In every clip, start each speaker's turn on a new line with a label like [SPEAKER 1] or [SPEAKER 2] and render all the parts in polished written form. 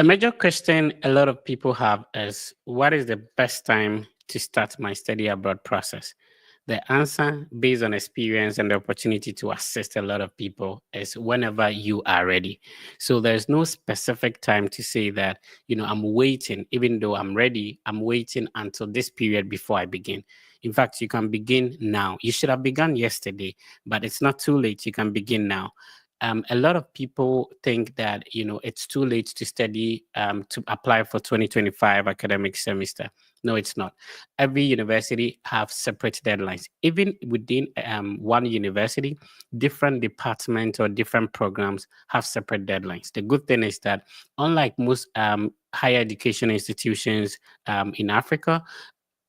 [SPEAKER 1] A major question a lot of people have is what is the best time to start my study abroad process? The answer, based on experience and the opportunity to assist a lot of people, is whenever you are ready. So there's no specific time to say that, I'm waiting, even though I'm ready, I'm waiting until this period before I begin. In fact, you can begin now. You should have begun yesterday, but it's not too late. You can begin now. A lot of people think that it's too late to study to apply for 2025 academic semester. No, it's not. Every university have separate deadlines. Even within one university, different departments or different programs have separate deadlines. The good thing is that unlike most higher education institutions in Africa,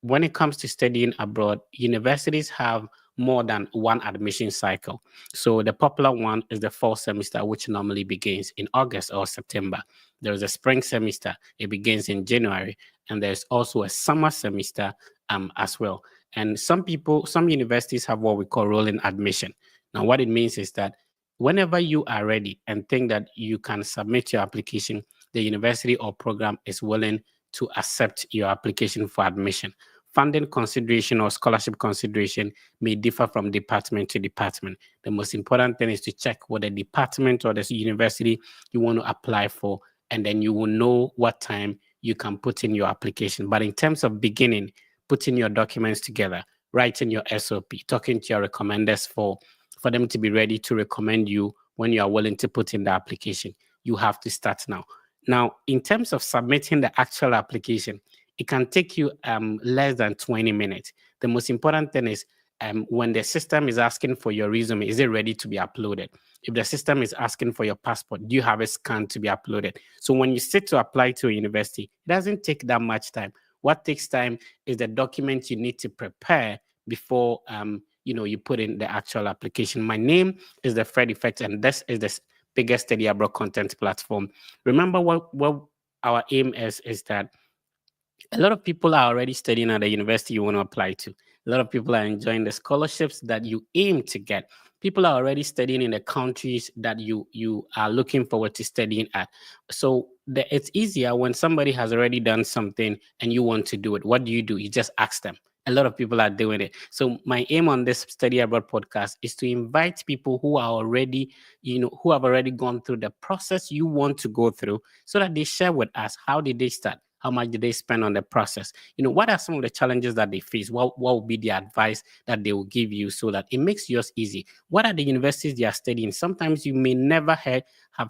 [SPEAKER 1] when it comes to studying abroad, universities have more than one admission cycle. So the popular one is the fall semester, which normally begins in August or September. There is a spring semester, it begins in January, and there's also a summer semester as well. And some universities have what we call rolling admission. Now, what it means is that whenever you are ready and think that you can submit your application, the university or program is willing to accept your application for admission. Funding consideration or scholarship consideration may differ from department to department. The most important thing is to check what the department or the university you want to apply for, and then you will know what time you can put in your application. But in terms of beginning, putting your documents together, writing your SOP, talking to your recommenders for them to be ready to recommend you when you are willing to put in the application, you have to start now. Now, in terms of submitting the actual application, it can take you less than 20 minutes. The most important thing is when the system is asking for your resume, is it ready to be uploaded? If the system is asking for your passport, do you have a scan to be uploaded? So when you sit to apply to a university, it doesn't take that much time. What takes time is the document you need to prepare before you put in the actual application. My name is the Fred Effect, and this is the biggest study abroad content platform. Remember what our aim is that a lot of people are already studying at the university you want to apply to. A lot of people are enjoying the scholarships that you aim to get. People are already studying in the countries that you are looking forward to studying at. So it's easier when somebody has already done something and you want to do it. What do? You just ask them. A lot of people are doing it. So my aim on this Study Abroad podcast is to invite people who are already, who have already gone through the process you want to go through, so that they share with us how did they start, how much did they spend on the process? What are some of the challenges that they face? What would be the advice that they will give you so that it makes yours easy? What are the universities they are studying? Sometimes you may never have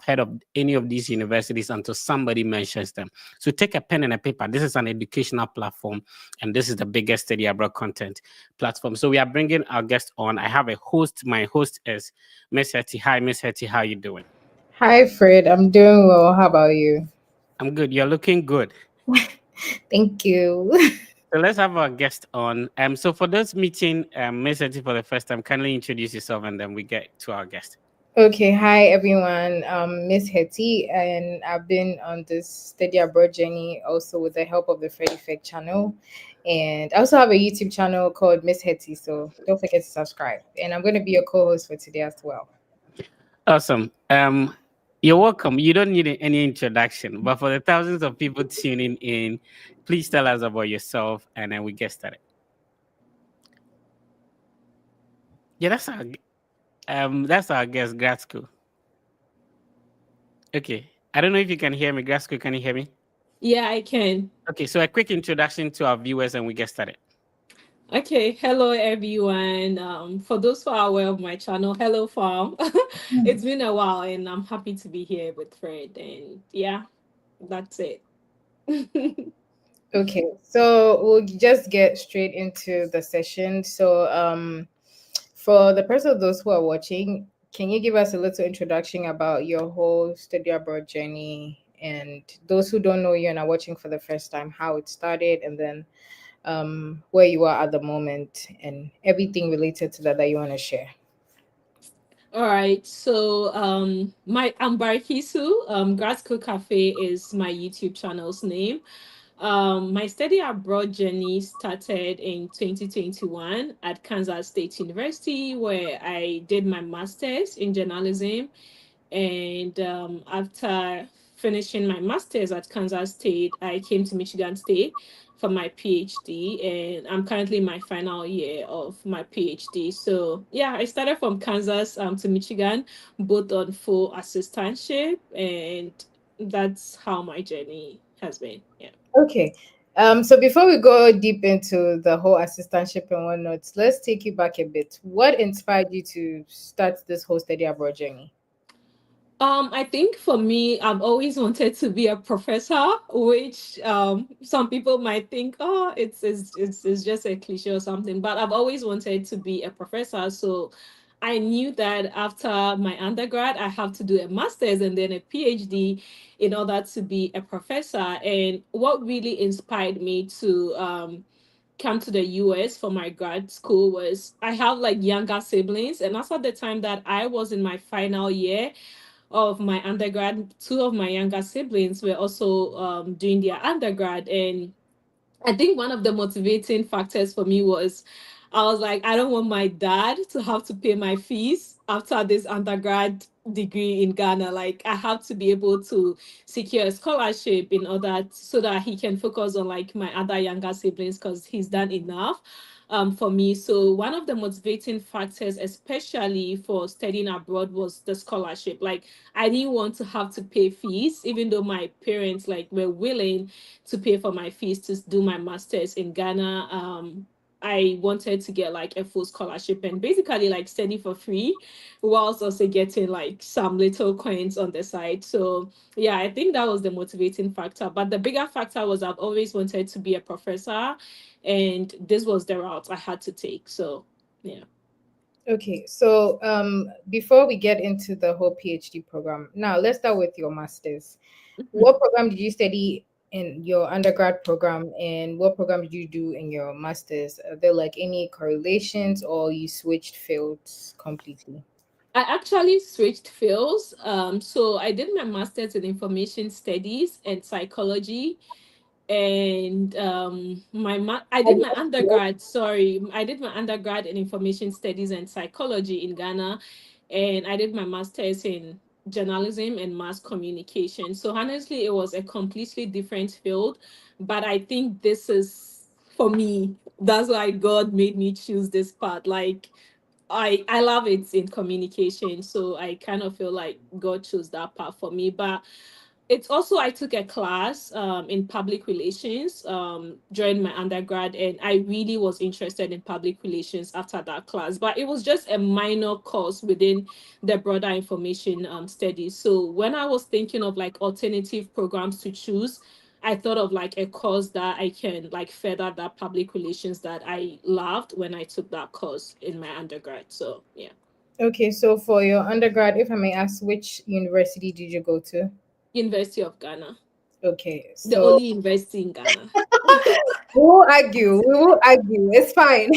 [SPEAKER 1] heard of any of these universities until somebody mentions them. So take a pen and a paper. This is an educational platform, and this is the biggest study abroad content platform. So we are bringing our guest on. I have a host. My host is Miss Hetty. Hi, Miss Hetty. How are you doing?
[SPEAKER 2] Hi, Fred. I'm doing well. How about you?
[SPEAKER 1] I'm good. You're looking good.
[SPEAKER 2] Thank you.
[SPEAKER 1] So let's have our guest on. So for those meeting Miss Hetty for the first time, kindly introduce yourself and then we get to our guest.
[SPEAKER 2] Okay, hi everyone. Miss Hetty, and I've been on this study abroad journey also with the help of the Fred Effect channel. And I also have a YouTube channel called Miss Hetty, so don't forget to subscribe. And I'm going to be your co host for today as well.
[SPEAKER 1] Awesome. You're welcome. You don't need any introduction, but for the thousands of people tuning in, please tell us about yourself and then we get started. Yeah, that's our guest, grad school. Okay. I don't know if you can hear me. Grad school, can you hear me?
[SPEAKER 3] Yeah, I can.
[SPEAKER 1] Okay, so a quick introduction to our viewers and we get started.
[SPEAKER 3] Okay, hello everyone. For those who are aware of my channel, hello fam. It's been a while and I'm happy to be here with Fred. And yeah, that's it.
[SPEAKER 2] Okay, so we'll just get straight into the session. So, for the person of those who are watching, can you give us a little introduction about your whole study abroad journey, and those who don't know you and are watching for the first time, how it started, and then where you are at the moment, and everything related to that you want to share?
[SPEAKER 3] All right. So I'm Barikisu. Grad School Cafe is my YouTube channel's name. My study abroad journey started in 2021 at Kansas State University, where I did my master's in journalism. And after finishing my master's at Kansas State, I came to Michigan State for my PhD, and I'm currently in my final year of my PhD. So yeah, I started from Kansas to Michigan, both on full assistantship, and that's how my journey has been. Yeah.
[SPEAKER 2] Okay. So before we go deep into the whole assistantship and whatnot, let's take you back a bit. What inspired you to start this whole study abroad journey?
[SPEAKER 3] I think for me, I've always wanted to be a professor, which some people might think, oh, it's just a cliche or something. But I've always wanted to be a professor, so I knew that after my undergrad, I have to do a master's and then a PhD in order to be a professor. And what really inspired me to come to the US for my grad school was I have like younger siblings, and as at the time that I was in my final year of my undergrad, two of my younger siblings were also doing their undergrad. And I think one of the motivating factors for me was I was like, I don't want my dad to have to pay my fees after this undergrad degree in Ghana. Like, I have to be able to secure a scholarship in order so that he can focus on like my other younger siblings because he's done enough for me. So one of the motivating factors, especially for studying abroad, was the scholarship. Like, I didn't want to have to pay fees, even though my parents like were willing to pay for my fees to do my masters in Ghana. I wanted to get like a full scholarship and basically like study for free, whilst also getting like some little coins on the side. So yeah, I think that was the motivating factor. But the bigger factor was I've always wanted to be a professor, and this was the route I had to take. So yeah.
[SPEAKER 2] Okay, so before we get into the whole PhD program, now let's start with your master's. What program did you study in your undergrad program, and what program did you do in your master's? Are there like any correlations, or you switched fields completely?
[SPEAKER 3] I actually switched fields. So I did my master's in information studies and psychology, and I did my undergrad. Sorry, I did my undergrad in information studies and psychology in Ghana, and I did my master's in journalism and mass communication. So honestly, it was a completely different field, but I think this is for me. That's why God made me choose this path. Like I love it in communication, so I kind of feel like God chose that path for me. But it's also I took a class in public relations during my undergrad, and I really was interested in public relations after that class. But it was just a minor course within the broader information studies. So when I was thinking of like alternative programs to choose, I thought of like a course that I can like further that public relations that I loved when I took that course in my undergrad. So yeah,
[SPEAKER 2] Okay, so for your undergrad, if I may ask, which university did you go to?
[SPEAKER 3] University of Ghana,
[SPEAKER 2] Okay,
[SPEAKER 3] the
[SPEAKER 2] so
[SPEAKER 3] only university in Ghana.
[SPEAKER 2] we will argue. We will argue. It's fine.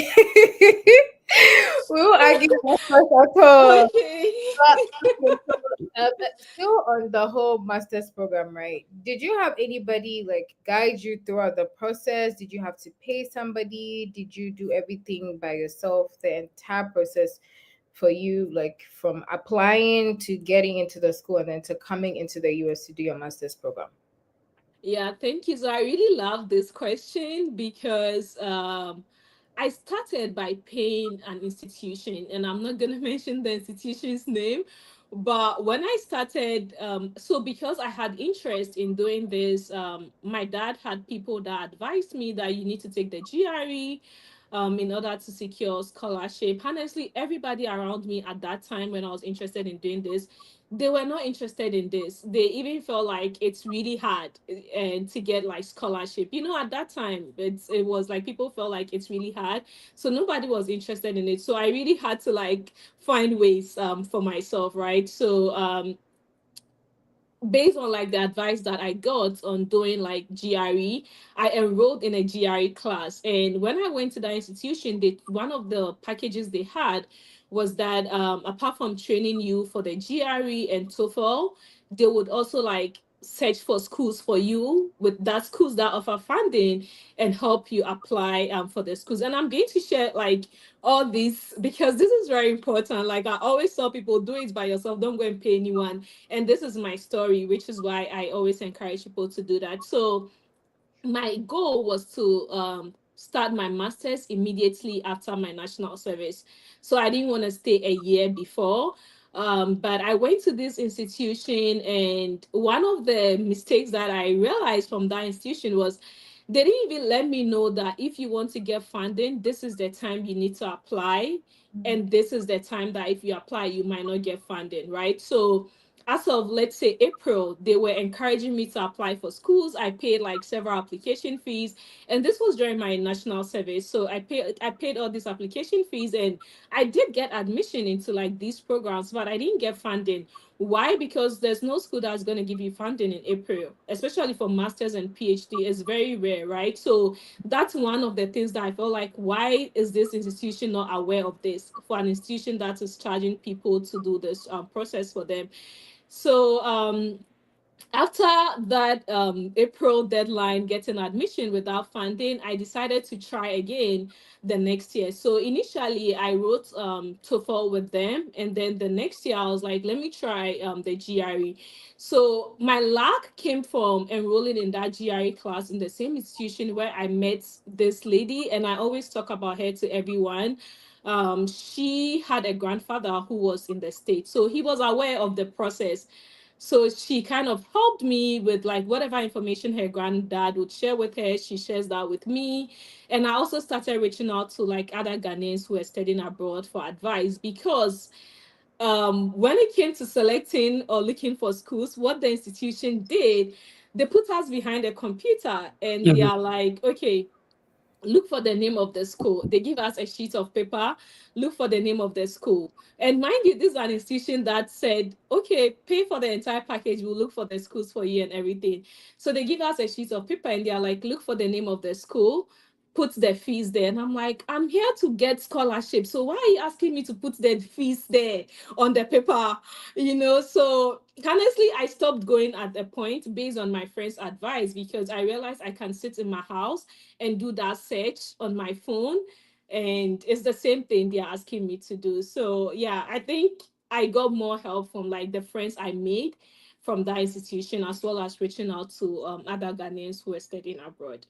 [SPEAKER 2] We will argue that first at all.
[SPEAKER 3] Okay.
[SPEAKER 2] Okay, so still on the whole master's program, right? Did you have anybody like guide you throughout the process? Did you have to pay somebody? Did you do everything by yourself? The entire process for you, like from applying to getting into the school and then to coming into the US to do your master's program?
[SPEAKER 3] Yeah, thank you. So I really love this question because I started by paying an institution, and I'm not going to mention the institution's name. But when I started, so because I had interest in doing this, my dad had people that advised me that you need to take the GRE in order to secure scholarship. Honestly, everybody around me at that time when I was interested in doing this, they were not interested in this. They even felt like it's really hard and to get like scholarship. You know, at that time, it was like people felt like it's really hard, so nobody was interested in it. So I really had to like find ways for myself, right? So based on like the advice that I got on doing like GRE, I enrolled in a GRE class. And when I went to that institution, one of the packages they had was that apart from training you for the GRE and TOEFL, they would also like search for schools for you with that schools that offer funding and help you apply for the schools. And I'm going to share like all this because this is very important. Like I always tell people, do it by yourself, don't go and pay anyone. And this is my story, which is why I always encourage people to do that. So my goal was to start my master's immediately after my national service. So I didn't want to stay a year before. But I went to this institution, and one of the mistakes that I realized from that institution was they didn't even let me know that if you want to get funding, this is the time you need to apply. And this is the time that if you apply, you might not get funding, right? So as of let's say April, they were encouraging me to apply for schools. I paid like several application fees, and this was during my national service. So I paid all these application fees, and I did get admission into like these programs, but I didn't get funding. Why? Because there's no school that's going to give you funding in April, especially for masters and PhD. It's very rare, right? So that's one of the things that I felt like, why is this institution not aware of this for an institution that is charging people to do this process for them? So after that April deadline, getting admission without funding, I decided to try again the next year. So initially, I wrote TOEFL with them, and then the next year, I was like, let me try the GRE. So my luck came from enrolling in that GRE class in the same institution where I met this lady, and I always talk about her to everyone. She had a grandfather who was in the States, so he was aware of the process. So she kind of helped me with like whatever information her granddad would share with her. She shares that with me. And I also started reaching out to like other Ghanaians who were studying abroad for advice, because when it came to selecting or looking for schools, what the institution did, they put us behind a computer and they
[SPEAKER 1] Mhm.
[SPEAKER 3] are like, okay, look for the name of the school. They give us a sheet of paper, look for the name of the school. And mind you, this is an institution that said, okay, pay for the entire package, we'll look for the schools for you and everything. So they give us a sheet of paper and they're like, look for the name of the school, put the fees there. And I'm like, I'm here to get scholarship. So why are you asking me to put the fees there on the paper? So honestly, I stopped going at the point based on my friend's advice, because I realized I can sit in my house and do that search on my phone, and it's the same thing they're asking me to do. So yeah, I think I got more help from like the friends I made from that institution, as well as reaching out to other Ghanaians who were studying abroad.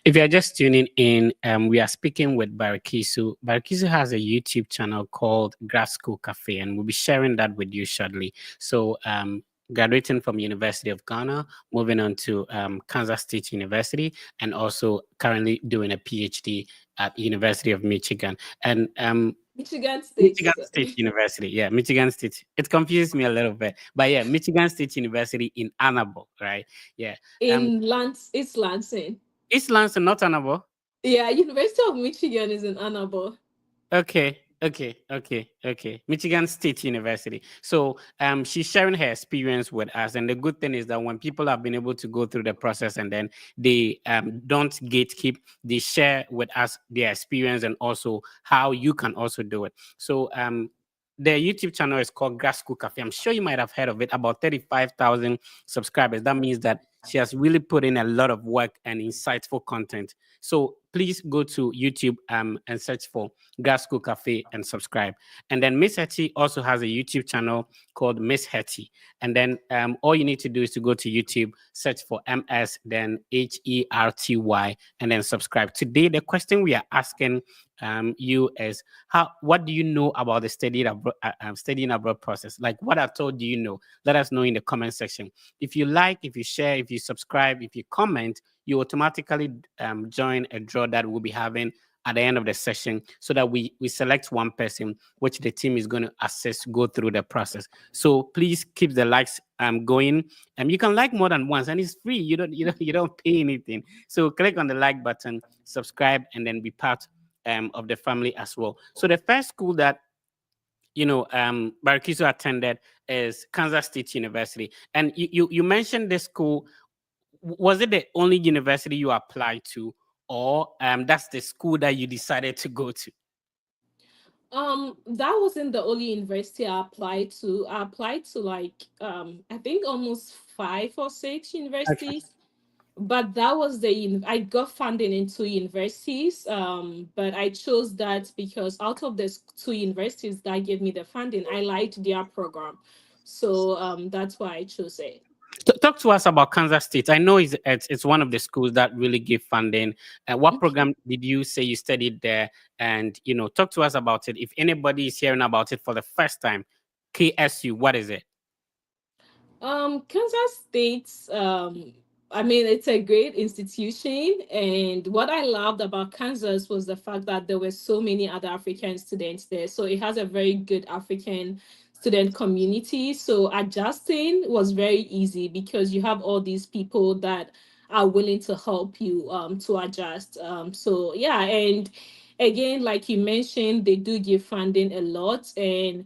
[SPEAKER 1] If you're just tuning in, we are speaking with Barakisu. Barakisu has a YouTube channel called Grad School Cafe, and we'll be sharing that with you shortly. So, graduating from University of Ghana, moving on to Kansas State University, and also currently doing a PhD at University of Michigan. And
[SPEAKER 3] Michigan State.
[SPEAKER 1] Michigan State University. Yeah, Michigan State. It confuses me a little bit. But yeah, Michigan State University in Ann Arbor, right? Yeah. Um,
[SPEAKER 3] In It's Lansing.
[SPEAKER 1] East Lansing, not Ann Arbor.
[SPEAKER 3] Yeah, University of Michigan is in Ann Arbor.
[SPEAKER 1] Okay. Michigan State University. So she's sharing her experience with us. And the good thing is that when people have been able to go through the process and then they don't gatekeep, they share with us their experience and also how you can also do it. So the YouTube channel is called Grad School Cafe. I'm sure you might have heard of it, about 35,000 subscribers. That means that she has really put in a lot of work and insightful content. So please go to YouTube and search for Grad School Cafe and subscribe. And then Miss Hetty also has a YouTube channel called Miss Hetty. And then all you need to do is to go to YouTube, search for MS, then HERTY, and then subscribe. Today, the question we are asking you is what do you know about the studying abroad process? Like, what at all do you know? Let us know in the comment section. If you like, if you share, if you subscribe, if you comment, you automatically join a draw that we'll be having at the end of the session, so that we select one person which the team is going to assess, go through the process. So please keep the likes going. You can like more than once, and it's free. You don't pay anything. So click on the like button, subscribe, and then be part of the family as well. So the first school that Barakiso attended is Kansas State University. And you mentioned this school. Was it the only university you applied to, or that's the school that you decided to go to?
[SPEAKER 3] That wasn't the only university I applied to. I applied to like I think almost 5 or 6
[SPEAKER 1] Okay.
[SPEAKER 3] universities. But that was I got funding in 2 universities. But I chose that because out of these 2 universities that gave me the funding, I liked their program. So that's why I chose it.
[SPEAKER 1] Talk to us about Kansas State. I know it's one of the schools that really give funding. What program did you say you studied there? And talk to us about it. If anybody is hearing about it for the first time, KSU, what is it?
[SPEAKER 3] Kansas State, I mean, it's a great institution. And what I loved about Kansas was the fact that there were so many other African students there. So it has a very good African student community. So adjusting was very easy because you have all these people that are willing to help you to adjust. So yeah, and again, like you mentioned, they do give funding a lot. And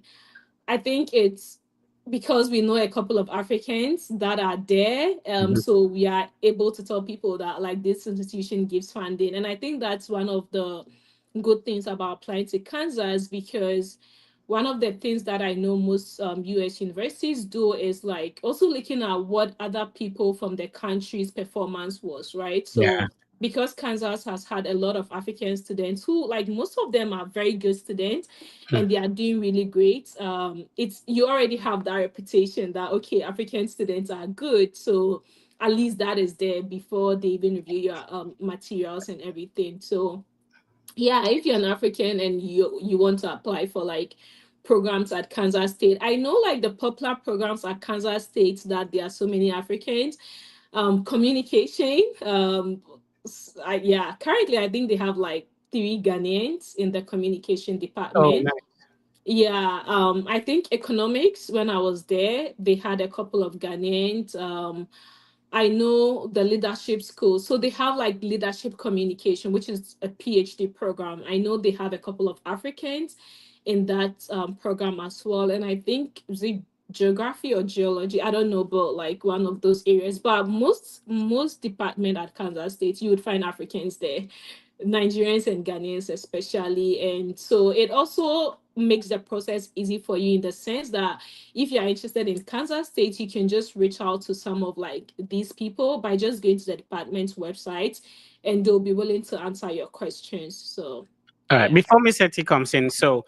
[SPEAKER 3] I think it's because we know a couple of Africans that are there.
[SPEAKER 1] Mhm.
[SPEAKER 3] So we are able to tell people that like this institution gives funding. And I think that's one of the good things about applying to Kansas, because one of the things that I know most US universities do is like also looking at what other people from the country's performance was, right?
[SPEAKER 1] Yeah.
[SPEAKER 3] So because Kansas has had a lot of African students who, like, most of them are very good students
[SPEAKER 1] Hmm.
[SPEAKER 3] and they are doing really great. It's you already have that reputation that okay, African students are good, so at least that is there before they even review your materials and everything. So yeah, if you're an African and you want to apply for like programs at Kansas State, I know like the popular programs at Kansas State that there are so many Africans. Communication. Yeah, currently I think they have like 3 Ghanaians in the communication
[SPEAKER 1] Oh,
[SPEAKER 3] department.
[SPEAKER 1] nice.
[SPEAKER 3] Yeah, I think economics, when I was there, they had a couple of Ghanaians. I know the leadership school. So they have like leadership communication, which is a PhD program. I know they have a couple of Africans in that program as well. And I think is it geography or geology? I don't know, but like one of those areas. But most department at Kansas State, you would find Africans there. Nigerians and Ghanaians especially. And so it also makes the process easy for you in the sense that if you're interested in Kansas State, you can just reach out to some of like these people by just going to the department's website and they'll be willing to answer your questions. So
[SPEAKER 1] All right.
[SPEAKER 3] yeah.
[SPEAKER 1] Before Miss Hetty comes in, so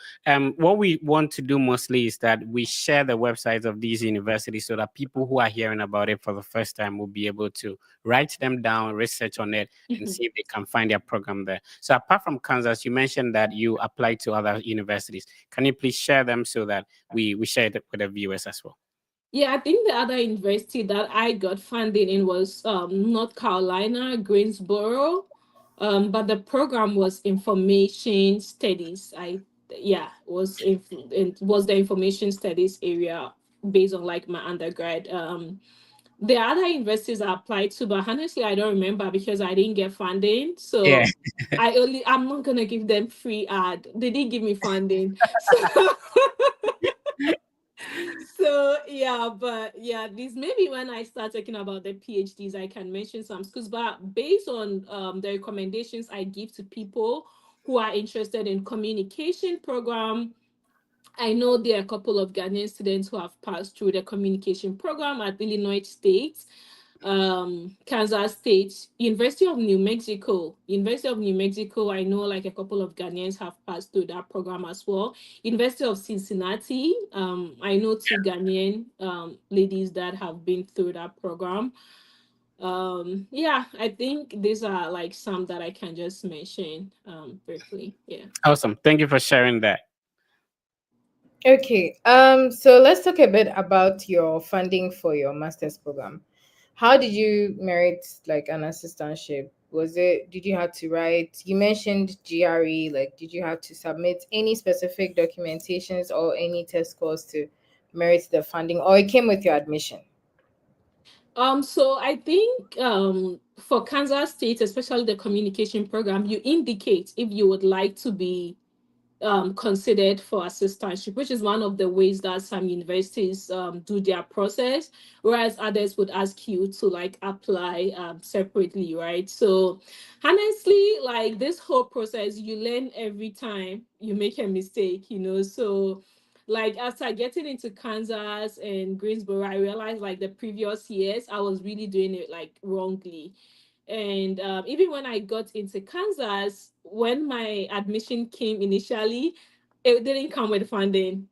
[SPEAKER 1] what we want to do mostly is that we share the websites of these universities so that people who are hearing about it for the first time will be able to write them down, research on it, and
[SPEAKER 3] Mhm.
[SPEAKER 1] see if they can find their program there. So apart from Kansas, you mentioned that you applied to other universities. Can you please share them so that we share it with the viewers as well?
[SPEAKER 3] Yeah, I think the other university that I got funding in was North Carolina, Greensboro. But the program was information studies. It was the information studies area based on like my undergrad. The other universities I applied to, but honestly, I don't remember because I didn't get funding.
[SPEAKER 1] Yeah.
[SPEAKER 3] So I'm not gonna give them free ad. They didn't give me funding. So so yeah, but yeah, this maybe when I start talking about the PhDs, I can mention some schools. But based on the recommendations I give to people who are interested in communication program, I know there are a couple of Ghanaian students who have passed through the communication program at Illinois State, Kansas State, University of New Mexico. I know like a couple of Ghanaians have passed through that program as well. University of Cincinnati, I know 2 Ghanaian ladies that have been through that program. Yeah, I think these are like some that I can just mention briefly. Yeah.
[SPEAKER 1] Awesome. Thank you for sharing that.
[SPEAKER 2] Okay. So let's talk a bit about your funding for your master's program. How did you merit like an assistantship? Did you have to write, you mentioned GRE, like did you have to submit any specific documentations or any test scores to merit the funding, or it came with your admission?
[SPEAKER 3] So I think for Kansas State, especially the communication program, you indicate if you would like to be considered for assistantship, which is one of the ways that some universities do their process, whereas others would ask you to like apply separately, right? So honestly, like this whole process, you learn every time you make a mistake, you know. So Like after getting into Kansas and Greensboro, I realized like the previous years I was really doing it like wrongly. And even when I got into Kansas, when my admission came initially, it didn't come with funding.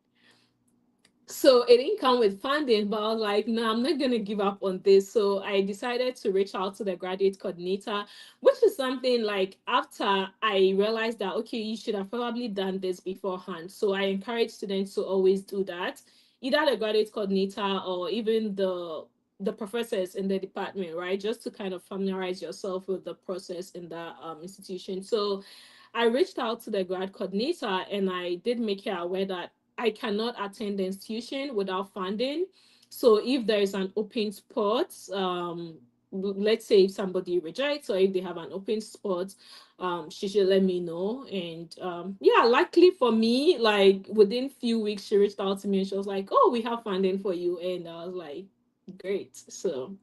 [SPEAKER 3] So it didn't come with funding, but I was like, no, I'm not gonna give up on this. So I decided to reach out to the graduate coordinator, which is something like after I realized that okay, you should have probably done this beforehand. So I encourage students to always do that, either the graduate coordinator or even the professors in the department, right? Just to kind of familiarize yourself with the process in that institution. So I reached out to the grad coordinator and I did make her aware that I cannot attend the institution without funding. So if there is an open spot, let's say if somebody rejects or if they have an open spot, she should let me know. And yeah, luckily for me, like within few weeks, she reached out to me and she was like, "Oh, we have funding for you," and I was like, "Great!" So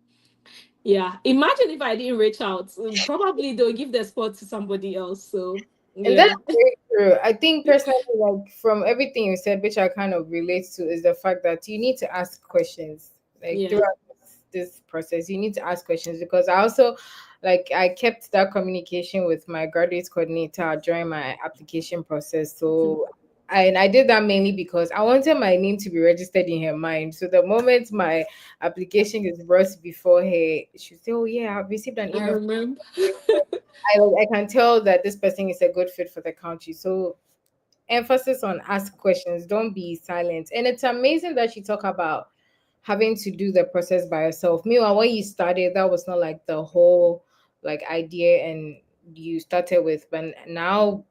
[SPEAKER 3] yeah, imagine if I didn't reach out, probably they'll give the spot to somebody else. So
[SPEAKER 2] And that's
[SPEAKER 3] yeah,
[SPEAKER 2] very true. I think personally, like from everything you said, which I kind of relate to, is the fact that you need to ask questions. Like
[SPEAKER 3] yeah.
[SPEAKER 2] throughout this process, you need to ask questions because I also like I kept that communication with my graduate coordinator during my application process. So and I did that mainly because I wanted my name to be registered in her mind. So the moment my application is brought before her, she'll say, "Oh yeah, I've received an
[SPEAKER 3] I
[SPEAKER 2] email."
[SPEAKER 3] remember.
[SPEAKER 2] I can tell that this person is a good fit for the country. So emphasis on ask questions, don't be silent. And it's amazing that you talk about having to do the process by yourself. Meanwhile, when you started, that was not like the whole like idea and you started with, but now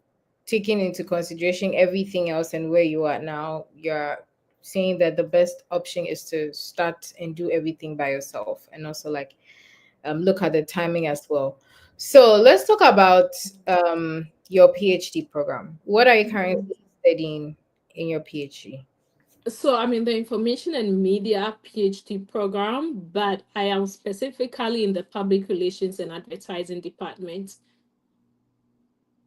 [SPEAKER 2] taking into consideration everything else and where you are now, you're saying that the best option is to start and do everything by yourself and also like look at the timing as well. So let's talk about your PhD program. What are you currently studying in your PhD?
[SPEAKER 3] So I'm in the information and media PhD program, but I am specifically in the public relations and advertising department.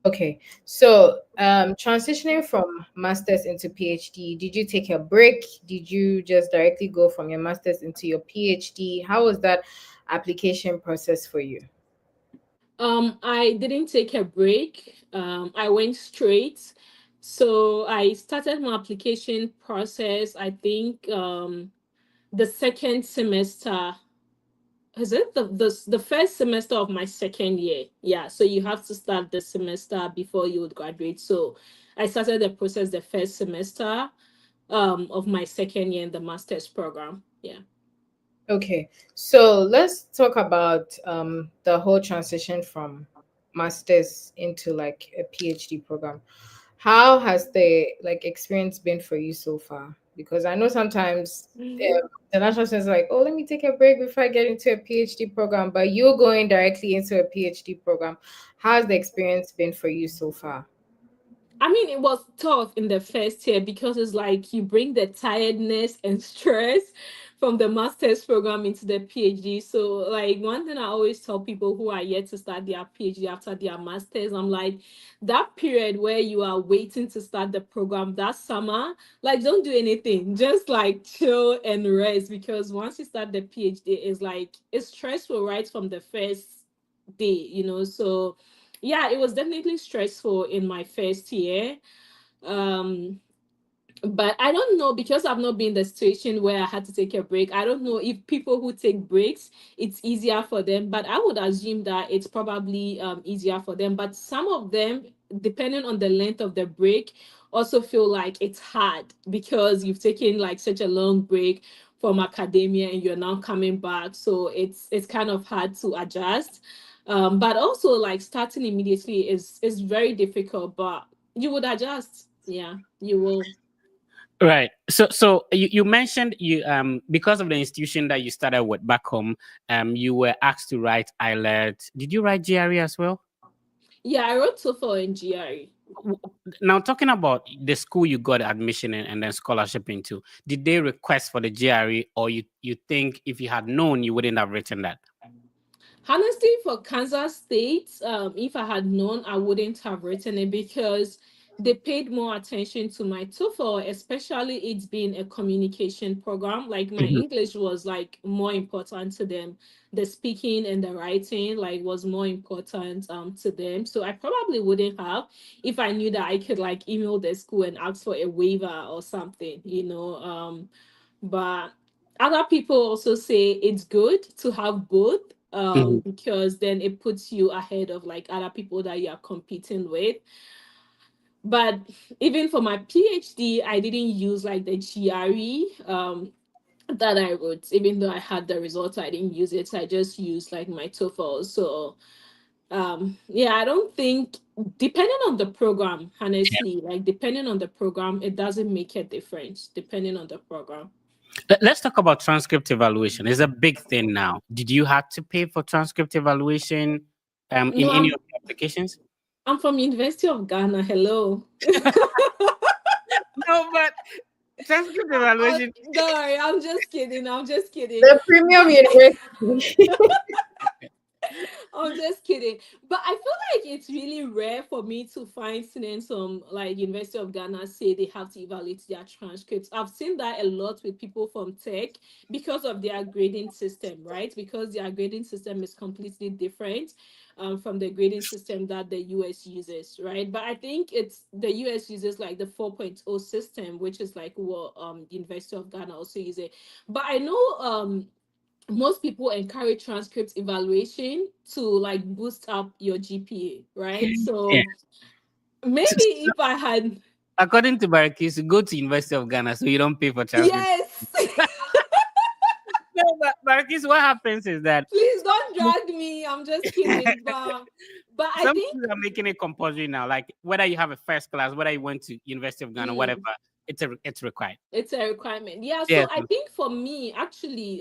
[SPEAKER 2] Okay, so transitioning from master's into PhD, did you take a break? Did you just directly go from your master's into your PhD? How was that application process for you?
[SPEAKER 3] I didn't take a break. I went straight. So I started my application process, I think the second semester. Is it the first semester of my second year? Yeah, so you have to start the semester before you would graduate. So I started the process the first semester of my second year in the master's program. Yeah.
[SPEAKER 2] Okay, so let's talk about the whole transition from masters into like a PhD program. How has the like experience been for you so far? Because I know sometimes the national students are like, oh, let me take a break before I get into a PhD program, but you're going directly into a PhD program. How's the experience been for you so far?
[SPEAKER 3] I mean, it was tough in the first year because it's like you bring the tiredness and stress from the master's program into the PhD. So, like, one thing I always tell people who are yet to start their PhD after their master's, I'm like, that period where you are waiting to start the program that summer, like, don't do anything, just like chill and rest because once you start the PhD, it's like it's stressful right from the first day, you know. So, yeah, it was definitely stressful in my first year. Um, but I don't know because I've not been in the situation where I had to take a break. I don't know if people who take breaks, it's easier for them. But I would assume that it's probably easier for them. But some of them, depending on the length of the break, also feel like it's hard because you've taken like such a long break from academia and you're now coming back. So it's kind of hard to adjust. But also like starting immediately is very difficult, but you would adjust. Yeah, you will.
[SPEAKER 1] Right. So you mentioned you because of the institution that you started with back home, you were asked to write IELTS. Did you write GRE as well?
[SPEAKER 3] Yeah, I wrote TOEFL and GRE.
[SPEAKER 1] W- Now talking about the school you got admission in and then scholarship into, did they request for the GRE, or you think if you had known you wouldn't have written that?
[SPEAKER 3] Honestly, for Kansas State, if I had known, I wouldn't have written it because they paid more attention to my TOEFL, especially it's being a communication program. Like my
[SPEAKER 1] Mhm.
[SPEAKER 3] English was like more important to them. The speaking and the writing like was more important to them. So I probably wouldn't have if I knew that I could like email the school and ask for a waiver or something, you know. But other people also say it's good to have both
[SPEAKER 1] Mhm.
[SPEAKER 3] because then it puts you ahead of like other people that you are competing with. But even for my PhD, I didn't use like the GRE that I wrote. Even though I had the results, I didn't use it. I just used like my TOEFL. So yeah, I don't think, depending on the program, honestly, like depending on the program, it doesn't make a difference depending on the program.
[SPEAKER 1] Let's talk about transcript evaluation. It's a big thing now. Did you have to pay for transcript evaluation in
[SPEAKER 3] No,
[SPEAKER 1] any of the applications?
[SPEAKER 3] I'm from University of Ghana. Hello.
[SPEAKER 1] No, but transcript evaluation.
[SPEAKER 3] No, I'm just kidding. I'm just kidding.
[SPEAKER 2] The premium university.
[SPEAKER 3] I'm just kidding. But I feel like it's really rare for me to find students from like University of Ghana say they have to evaluate their transcripts. I've seen that a lot with people from tech because of their grading system, right? Because their grading system is completely different from the grading system that the US uses, right? But I think it's the US uses like the 4.0 system, which is like what University of Ghana also uses. But I know most people encourage transcript evaluation to like boost up your GPA, right?
[SPEAKER 1] Yeah.
[SPEAKER 3] So maybe
[SPEAKER 1] So,
[SPEAKER 3] if I had,
[SPEAKER 1] according to Barakis, go to University of Ghana so you don't pay for transcript.
[SPEAKER 3] yes,
[SPEAKER 1] No, but Barakis, what happens is that
[SPEAKER 3] please don't drag me. I'm just kidding, but I
[SPEAKER 1] some
[SPEAKER 3] think
[SPEAKER 1] schools are making it compulsory now. Like whether you have a first class, whether you went to University of Ghana, whatever,
[SPEAKER 3] mm,
[SPEAKER 1] it's required.
[SPEAKER 3] it's a requirement. Yeah, so
[SPEAKER 1] Yes.
[SPEAKER 3] I think for me, actually,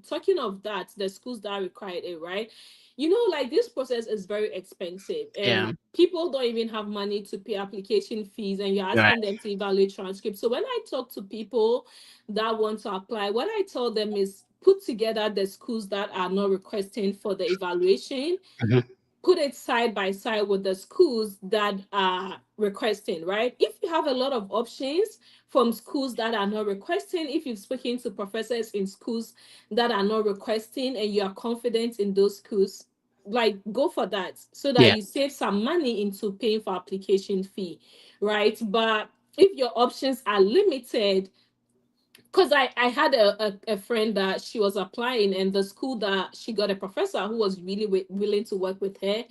[SPEAKER 3] talking of that, the schools that required it, right? You know, like this process is very expensive,
[SPEAKER 1] Yeah.
[SPEAKER 3] and people don't even have money to pay application fees, and you're
[SPEAKER 1] Right.
[SPEAKER 3] asking them to evaluate transcripts. So when I talk to people that want to apply, what I tell them is put together the schools that are not requesting for the evaluation,
[SPEAKER 1] Mhm.
[SPEAKER 3] put it side by side with the schools that are requesting, right? If you have a lot of options from schools that are not requesting, if you've spoken to professors in schools that are not requesting and you are confident in those schools, like go for that so that
[SPEAKER 1] Yeah.
[SPEAKER 3] you save some money into paying for application fee, right? But if your options are limited, because I had a friend that she was applying and the school that she got a professor who was really willing to work with her,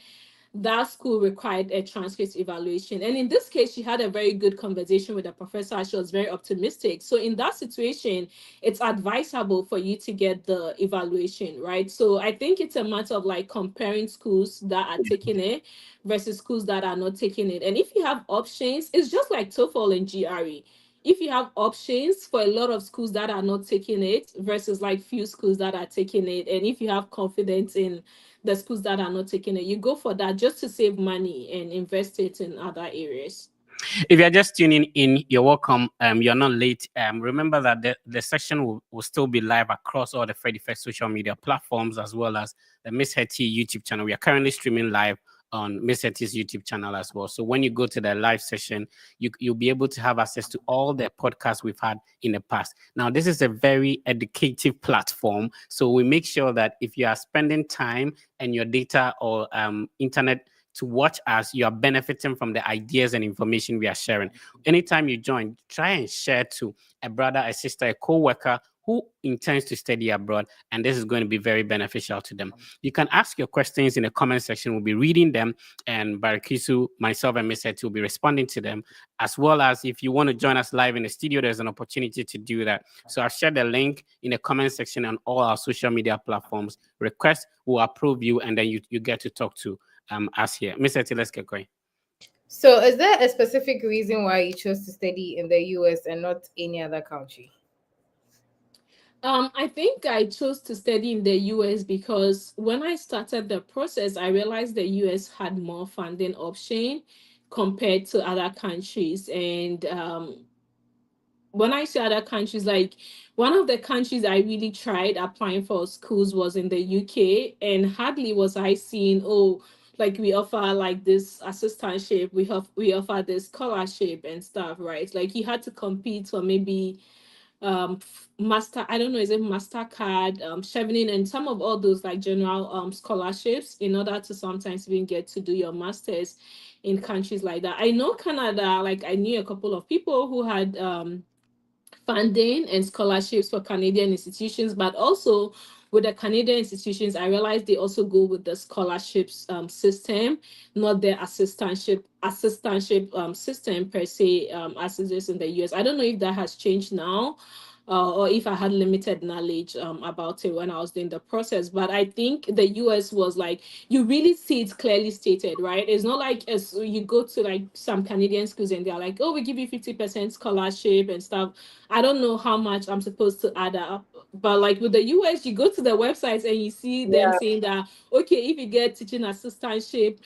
[SPEAKER 3] that school required a transcript evaluation. And in this case, she had a very good conversation with the professor. She was very optimistic. So in that situation, it's advisable for you to get the evaluation, right? So I think it's a matter of like comparing schools that are taking it versus schools that are not taking it. And if you have options, it's just like TOEFL and GRE. If you have options for a lot of schools that are not taking it versus like few schools that are taking it, and if you have confidence in the schools that are not taking it, you go for that just to save money and invest it in other areas.
[SPEAKER 1] If you're just tuning in, you're welcome. You're not late. Remember that the session will still be live across all the Freddy First social media platforms as well as the Miss Hetty YouTube channel. We are currently streaming live on Miss Hetty's YouTube channel as well. So when you go to the live session, you'll be able to have access to all the podcasts we've had in the past. Now, this is a very educative platform. So we make sure that if you are spending time and your data or internet to watch us, you are benefiting from the ideas and information we are sharing. Anytime you join, try and share to a brother, a sister, a co-worker who intends to study abroad, and this is going to be very beneficial to them. You can ask your questions in the comment section. We'll be reading them, and Barakisu, myself, and Miss Hetty will be responding to them, as well as if you want to join us live in the studio, there's an opportunity to do that. So I've shared the link in the comment section on all our social media platforms. Request will approve you, and then you get to talk to us here. Miss Hetty, let's get going.
[SPEAKER 2] So, is there a specific reason why you chose to study in the US and not any other country?
[SPEAKER 3] I think I chose to study in the US because when I started the process, I realized the US had more funding option compared to other countries. And when I say other countries, like one of the countries I really tried applying for schools was in the UK, and hardly was I seeing, oh, like we offer like this assistantship, we offer this scholarship and stuff, right? Like you had to compete for maybe master, I don't know, is it Mastercard, Chevening, and some of all those like general scholarships in order to sometimes even get to do your masters in countries like that. I know Canada, like I knew a couple of people who had funding and scholarships for Canadian institutions, but also with the Canadian institutions, I realized they also go with the scholarships system, not the assistantship system per se, as it is in the US. I don't know if that has changed now. Or if I had limited knowledge about it when I was doing the process. But I think the US was like, you really see it clearly stated, right? It's not like as you go to like some Canadian schools and they're like, oh, we give you 50% scholarship and stuff. I don't know how much I'm supposed to add up. But like with the US, you go to the websites and you see them
[SPEAKER 2] Yeah.
[SPEAKER 3] saying that, okay, if you get teaching assistantship,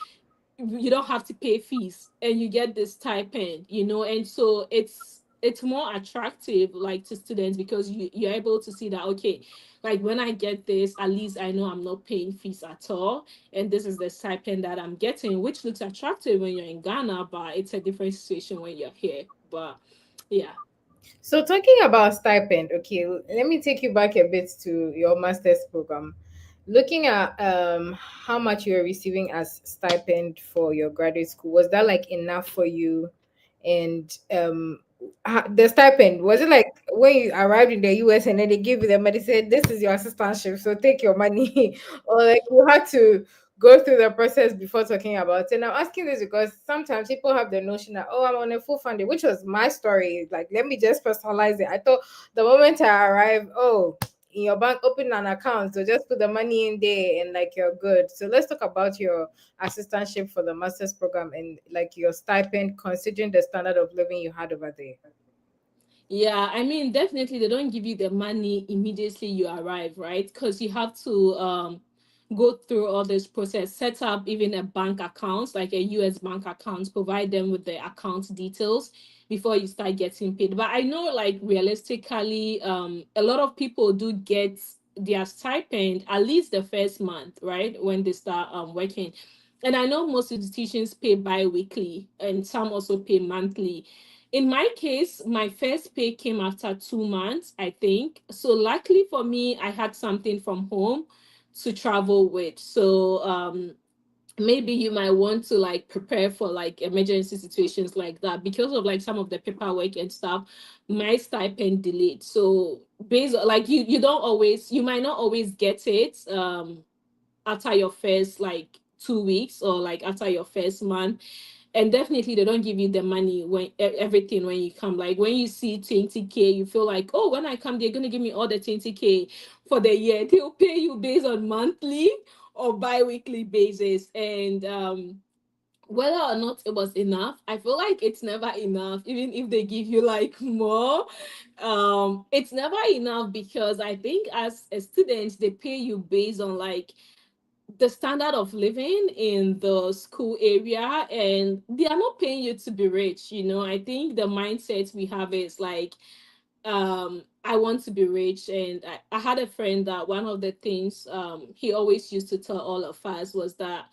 [SPEAKER 3] you don't have to pay fees and you get this stipend, and so it's more attractive like to students because you're able to see that, okay, like when I get this, at least I know I'm not paying fees at all, and this is the stipend that I'm getting, which looks attractive when you're in Ghana, but it's a different situation when you're here. But yeah.
[SPEAKER 2] So talking about stipend, okay, let me take you back a bit to your master's program. Looking at how much you were receiving as stipend for your graduate school, was that like enough for you? And the stipend, was it like when you arrived in the US and then they give you the money, said this is your assistantship, so take your money, or like you had to go through the process before talking about it? And I'm asking this because sometimes people have the notion that, oh, I'm on a full funding, which was my story. Like, let me just personalize it. I thought the moment I arrived, oh, in your bank, open an account, so just put the money in there and like you're good. So let's talk about your assistantship for the master's program and like your stipend, considering the standard of living you had over there.
[SPEAKER 3] Yeah, I mean, definitely they don't give you the money immediately you arrive, right? Because you have to go through all this process, set up even a bank account, like a US bank account, provide them with the account details before you start getting paid. But I know, like, realistically, a lot of people do get their stipend at least the first month, right? When they start working. And I know most institutions pay bi-weekly and some also pay monthly. In my case, my first pay came after 2 months, I think. So luckily for me, I had something from home to travel with. So maybe you might want to like prepare for like emergency situations like that because of like some of the paperwork and stuff. My stipend delayed. So based on like you don't always, you might not always get it after your first like 2 weeks or like after your first month, and definitely they don't give you the money when everything when you come. Like when you see 20K, you feel like, oh, when I come they're going to give me all the 20K for the year. They'll pay you based on monthly or bi-weekly basis. And whether or not it was enough, I feel like it's never enough even if they give you like more. It's never enough because I think as a student they pay you based on like the standard of living in the school area, and they are not paying you to be rich. I think the mindset we have is like, I want to be rich. And I had a friend that one of the things he always used to tell all of us was that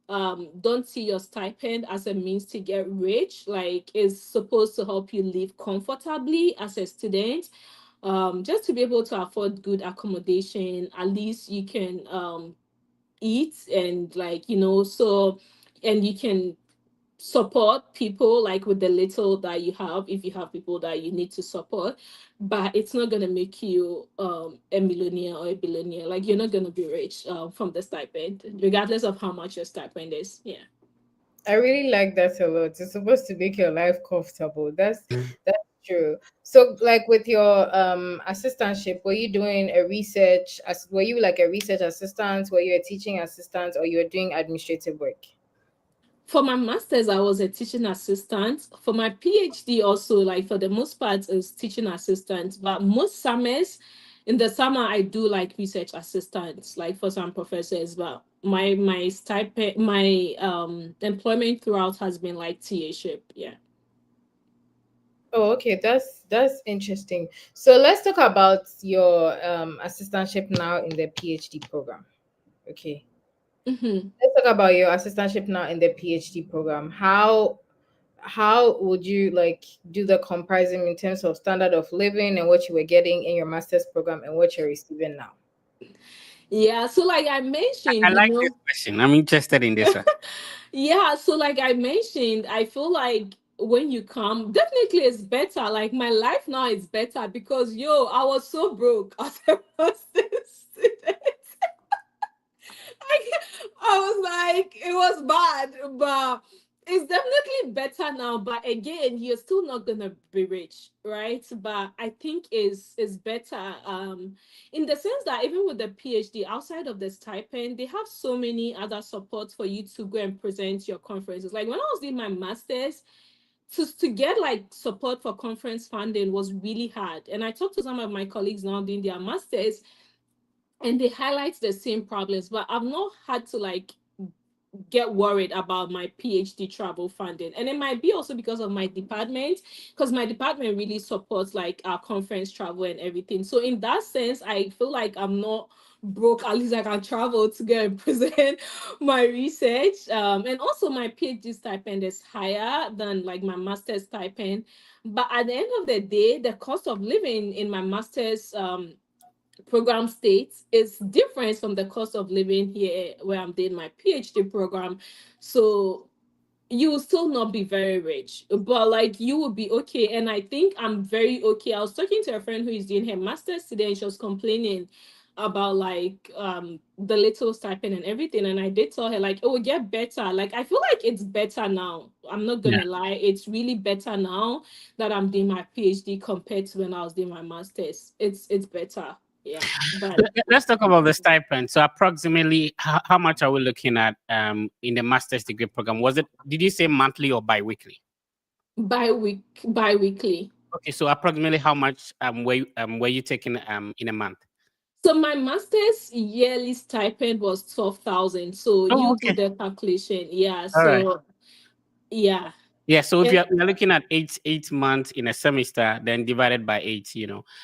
[SPEAKER 3] don't see your stipend as a means to get rich. Like it's supposed to help you live comfortably as a student, just to be able to afford good accommodation. At least you can eat and like so, and you can support people like with the little that you have if you have people that you need to support, but it's not going to make you a millionaire or a billionaire. Like you're not going to be rich from the stipend regardless of how much your stipend is. Yeah.
[SPEAKER 2] I really like that a lot. It's supposed to make your life comfortable. That's true. So like with your assistantship, were you doing a research as were you like a research assistant, were you a teaching assistant, or you were doing administrative work?
[SPEAKER 3] For my master's, I was a teaching assistant. For my PhD, also, like for the most part, is teaching assistant. But most summers, in the summer, I do like research assistants, like for some professors. But my stipend, my employment throughout has been like TA-ship. Yeah.
[SPEAKER 2] Oh, okay, that's interesting. So let's talk about your assistantship now in the PhD program. Okay.
[SPEAKER 3] Mm-hmm.
[SPEAKER 2] Let's talk about your assistantship now in the PhD program. How would you like do the comparison in terms of standard of living and what you were getting in your master's program and what you're receiving now?
[SPEAKER 3] Yeah, so like I
[SPEAKER 1] I
[SPEAKER 3] mentioned,
[SPEAKER 1] like this question. I'm interested in this one.
[SPEAKER 3] yeah, so like I mentioned, I feel like when you come, definitely it's better. Like my life now is better because I was so broke as a master's student. I, I was like, it was bad, but it's definitely better now. But again, you're still not gonna be rich, right? But I think is better, in the sense that even with the PhD, outside of the stipend, they have so many other supports for you to go and present your conferences. Like when I was doing my masters, to get like support for conference funding was really hard. And I talked to some of my colleagues now doing their masters, and they highlight the same problems, but I've not had to like get worried about my PhD travel funding. And it might be also because of my department, because my department really supports like our conference travel and everything. So in that sense, I feel like I'm not broke. At least I can travel to go and present my research. And also my PhD stipend is higher than like my master's stipend. But at the end of the day, the cost of living in my master's program states is different from the cost of living here where I'm doing my PhD program. So you will still not be very rich, but like you will be okay. And I think I'm very okay. I was talking to a friend who is doing her master's today, and she was complaining about like the little stipend and everything. And I did tell her like it will get better. Like I feel like it's better now. I'm not
[SPEAKER 1] Yeah.
[SPEAKER 3] gonna lie, it's really better now that I'm doing my PhD compared to when I was doing my master's. It's better. Yeah. But
[SPEAKER 1] Let's talk about the stipend. So approximately how much are we looking at in the master's degree program? Was it, did you say monthly or bi-weekly?
[SPEAKER 3] bi-weekly.
[SPEAKER 1] Okay, so approximately how much were you taking in a month?
[SPEAKER 3] So my master's yearly stipend was 12,000. So
[SPEAKER 1] Oh,
[SPEAKER 3] you do
[SPEAKER 1] okay.
[SPEAKER 3] the calculation. Yeah.
[SPEAKER 1] All right.
[SPEAKER 3] So yeah.
[SPEAKER 1] Yeah, so if
[SPEAKER 3] And
[SPEAKER 1] you're looking at eight months in a semester, then divided by eight,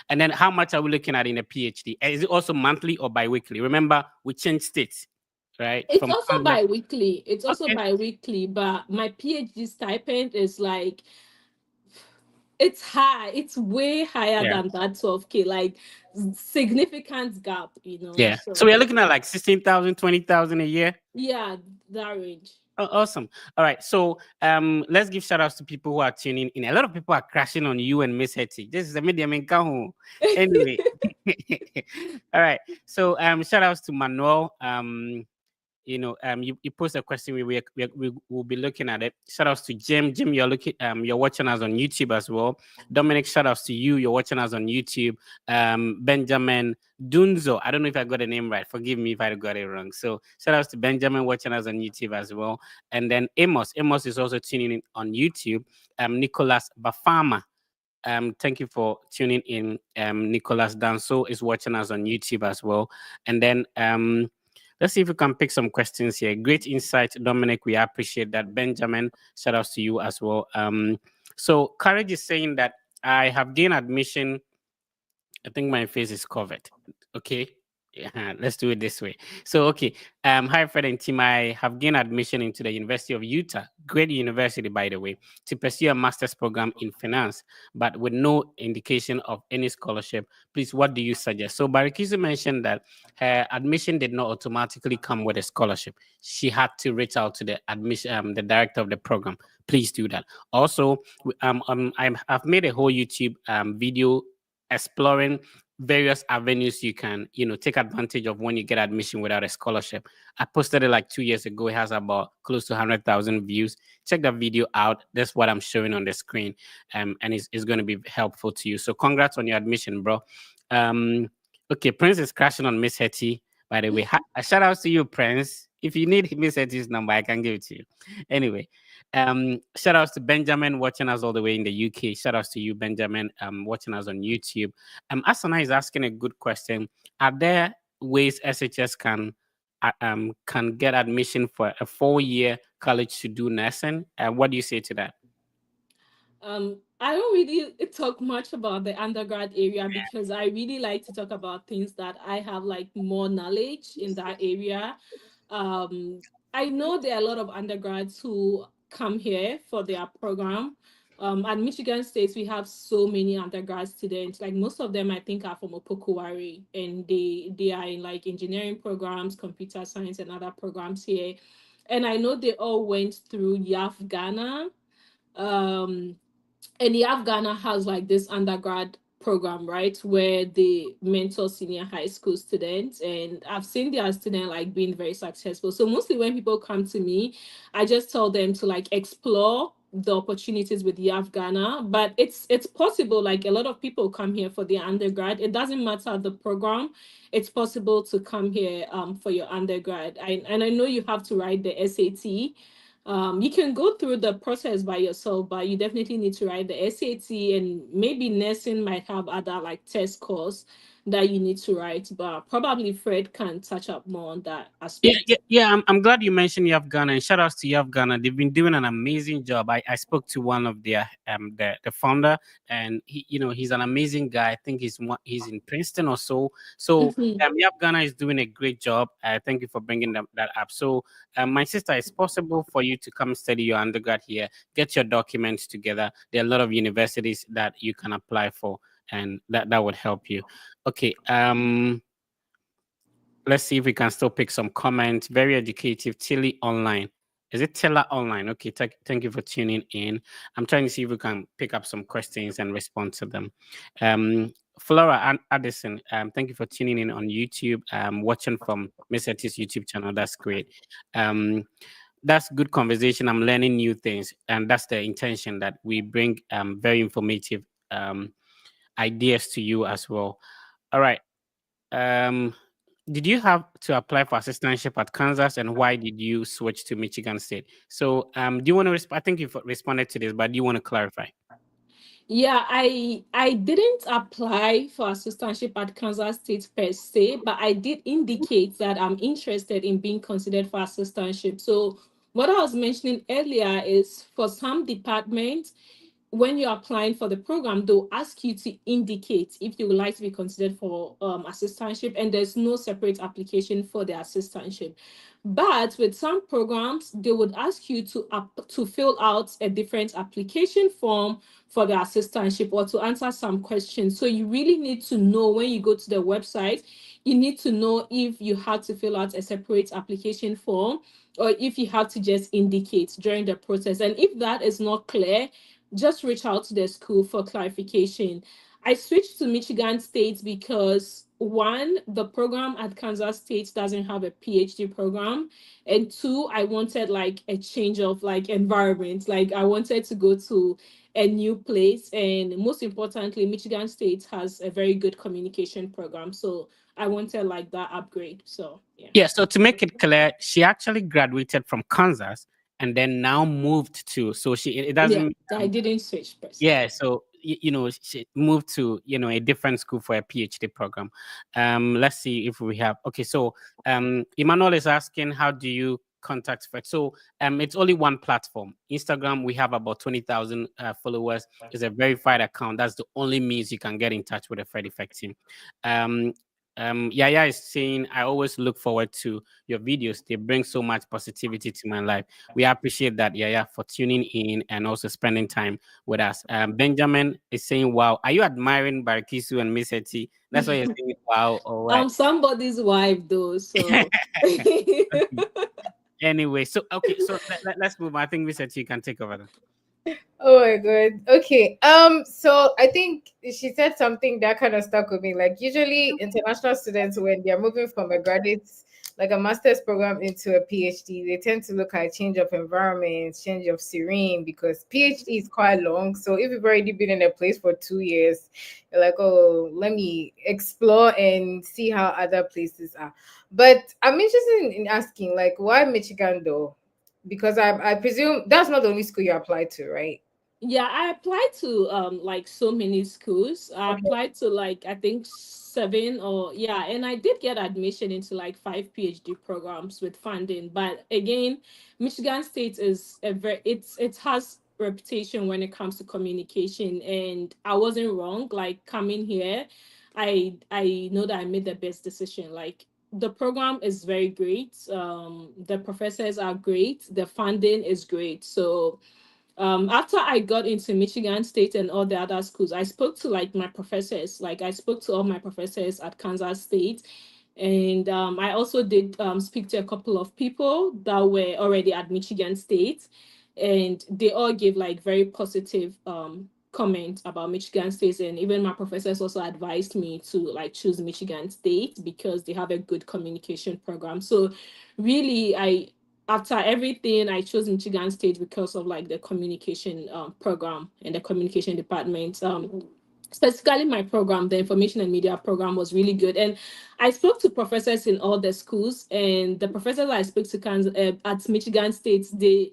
[SPEAKER 1] and then how much are we looking at in a PhD? Is it also monthly or bi-weekly? Remember, we changed states, right?
[SPEAKER 3] it's
[SPEAKER 1] From
[SPEAKER 3] also
[SPEAKER 1] standard.
[SPEAKER 3] bi-weekly. It's also
[SPEAKER 1] Okay.
[SPEAKER 3] bi-weekly, but my PhD stipend is like it's high. It's way higher
[SPEAKER 1] Yeah.
[SPEAKER 3] than that 12K, like significant gap.
[SPEAKER 1] Yeah. So we are
[SPEAKER 3] So
[SPEAKER 1] looking at like 16,000, 20,000 a year.
[SPEAKER 3] yeah, that range.
[SPEAKER 1] Oh, awesome. All right. So let's give shout outs to people who are tuning in. A lot of people are crashing on you and Miss Hetty. This is a medium in Kahu. Anyway. All right. So shout outs to Manuel. You post a question, we will be looking at it. Shout outs to Jim. Jim, you're watching us on YouTube as well. Dominic, shout outs to you. You're watching us on YouTube. Benjamin Dunzo. I don't know if I got the name right. Forgive me if I got it wrong. So shout outs to Benjamin watching us on YouTube as well. And then Amos. Amos is also tuning in on YouTube. Nicholas Bafama. Thank you for tuning in. Nicholas Danso is watching us on YouTube as well. And then let's see if we can pick some questions here. Great insight, Dominic. We appreciate that. Benjamin, shout outs to you as well. So Courage is saying that I have gained admission. I think my face is covered. Okay. Yeah, let's do it this way. So, okay. Hi, Fred and team. I have gained admission into the University of Utah, great university, by the way, to pursue a master's program in finance, but with no indication of any scholarship. Please, what do you suggest? So, Barikisu mentioned that her admission did not automatically come with a scholarship. She had to reach out to the admission, the director of the program. Please do that. Also, I've made a whole YouTube video exploring various avenues you can take advantage of when you get admission without a scholarship. I posted it like 2 years ago. It has about close to 100,000 views. Check that video out. That's what I'm showing on the screen, and it's going to be helpful to you. So congrats on your admission, bro. Okay, Prince is crashing on Miss Hetty, by the way. A shout out to you, Prince. If you need Miss Hetty's number, I can give it to you. Anyway, shout outs to Benjamin watching us all the way in the UK. Shout outs to you, Benjamin, watching us on YouTube. Asana is asking a good question. Are there ways SHS can get admission for a 4-year college to do nursing? What do you say to that?
[SPEAKER 3] I don't really talk much about the undergrad area because I really like to talk about things that I have like more knowledge in that area. um, I know there are a lot of undergrads who come here for their program. At Michigan State, we have so many undergrad students. Like most of them, I think, are from Opokuwari, and they are in like engineering programs, computer science, and other programs here. And I know they all went through YAF Ghana. Um, and the Ghana has like this undergrad program, right, where they mentor senior high school students, and I've seen their student like being very successful. So mostly when people come to me, I just tell them to like explore the opportunities with the Ghana. But it's possible, like a lot of people come here for their undergrad. It doesn't matter the program, it's possible to come here for your undergrad. And I know you have to write the SAT. You can go through the process by yourself, but you definitely need to write the SAT, and maybe nursing might have other like test scores that you need to write, but probably Fred can touch up more on that
[SPEAKER 1] Yeah,
[SPEAKER 3] aspect.
[SPEAKER 1] yeah, yeah. I'm glad you mentioned Yav Ghana, and shout outs to Yav Ghana. They've been doing an amazing job. I spoke to one of their the founder, and he's an amazing guy. I think he's in Princeton or so. So
[SPEAKER 3] Mhm.
[SPEAKER 1] Yav Ghana is doing a great job. Thank you for bringing that up. So my sister, it's possible for you to come study your undergrad here. Get your documents together. There are a lot of universities that you can apply for, and that would help you. Okay. Let's see if we can still pick some comments. Very educative. Tilly Online. Is it Tilla Online? Okay, thank you for tuning in. I'm trying to see if we can pick up some questions and respond to them. Flora Addison, thank you for tuning in on YouTube. Watching from Miss Etty's YouTube channel. That's great. Um, that's good conversation. I'm learning new things, and that's the intention, that we bring very informative ideas to you as well. All right. Um, did you have to apply for assistantship at Kansas, and why did you switch to Michigan State? So, do you want to respond? I think you've responded to this, but do you want to clarify?
[SPEAKER 3] Yeah, I didn't apply for assistantship at Kansas State per se, but I did indicate that I'm interested in being considered for assistantship. So what I was mentioning earlier is for some departments, when you're applying for the program, they'll ask you to indicate if you would like to be considered for assistantship, and there's no separate application for the assistantship. But with some programs, they would ask you to fill out a different application form for the assistantship, or to answer some questions. So you really need to know, when you go to the website, you need to know if you have to fill out a separate application form, or if you have to just indicate during the process. And if that is not clear, just reach out to the school for clarification. I switched to Michigan State because one, the program at Kansas State doesn't have a PhD program, and two, I wanted like a change of like environment. Like I wanted to go to a new place, and most importantly, Michigan State has a very good communication program. So I wanted like that upgrade. So yeah.
[SPEAKER 1] Yeah. So to make it clear, she actually graduated from Kansas and then now moved to. So it
[SPEAKER 3] Yeah,
[SPEAKER 1] doesn't.
[SPEAKER 3] I didn't switch per se.
[SPEAKER 1] Yeah, so she moved to a different school for a PhD program. Let's see if we have. Okay, so Emmanuel is asking, how do you contact Fred? So it's only one platform. Instagram, we have about 20,000 followers. It's a verified account. That's the only means you can get in touch with the Fred Effect team. Um, Yaya is saying, I always look forward to your videos. They bring so much positivity to my life. We appreciate that, Yaya, for tuning in and also spending time with us. Benjamin is saying, wow, are you admiring Barakisu and Miss Hetty? That's why you're saying, wow, or what?
[SPEAKER 3] I'm somebody's wife though, so
[SPEAKER 1] Okay. Anyway, so okay, so let's move on. I think Miss Hetty can take over.
[SPEAKER 2] Oh my god. Okay. So I think she said something that kind of stuck with me. Like usually international students, when they're moving from a graduate, like a master's program, into a PhD, they tend to look at change of environment, change of serene, because PhD is quite long. So if you've already been in a place for 2 years, you're like, oh, let me explore and see how other places are. But I'm interested in asking, like, why Michigan though? Because I presume that's not the only school you applied to, right?
[SPEAKER 3] yeah, I applied to like so many schools. I
[SPEAKER 2] Okay.
[SPEAKER 3] applied to like I think seven, or yeah, and I did get admission into like five PhD programs with funding. But again, Michigan State is a very it has reputation when it comes to communication, and I wasn't wrong. Like coming here, I know that I made the best decision. Like the program is very great. The professors are great. The funding is great. So after I got into Michigan State and all the other schools, I spoke to like my professors. Like I spoke to all my professors at Kansas State, and I also did speak to a couple of people that were already at Michigan State, and they all gave like very positive comments about Michigan State. And even my professors also advised me to like choose Michigan State because they have a good communication program. So really, I after everything, I chose Michigan State because of like the communication program and the communication department. Specifically, my program, the information and media program, was really good. And I spoke to professors in all the schools, and the professors I spoke to at Michigan State, they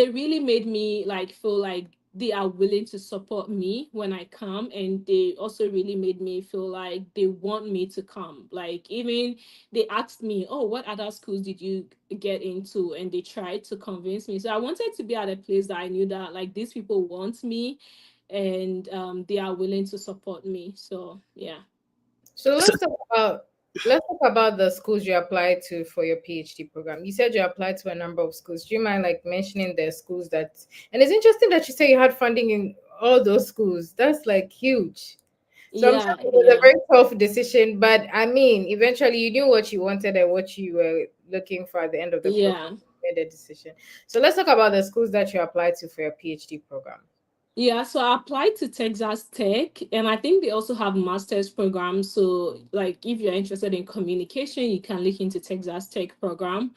[SPEAKER 3] really made me like feel like they are willing to support me when I come, and they also really made me feel like they want me to come. Like even they asked me, "Oh, what other schools did you get into?" And they tried to convince me. So I wanted to be at a place that I knew that like these people want me, and they are willing to support me. So yeah.
[SPEAKER 2] So
[SPEAKER 1] So,
[SPEAKER 2] let's talk about the schools you applied to for your PhD program. You said you applied to a number of schools. Do you mind like mentioning the schools that? And it's interesting that you say you had funding in all those schools. That's like huge. So I'm sure
[SPEAKER 3] Yeah,
[SPEAKER 2] it was a
[SPEAKER 3] yeah,
[SPEAKER 2] very tough decision, but I mean, eventually you knew what you wanted and what you were looking for at the end of the program.
[SPEAKER 3] yeah.
[SPEAKER 2] You made a decision. So let's talk about the schools that you applied to for your PhD program.
[SPEAKER 3] Yeah, so I applied to Texas Tech, and I think they also have master's programs. So, like, if you're interested in communication, you can look into Texas Tech program.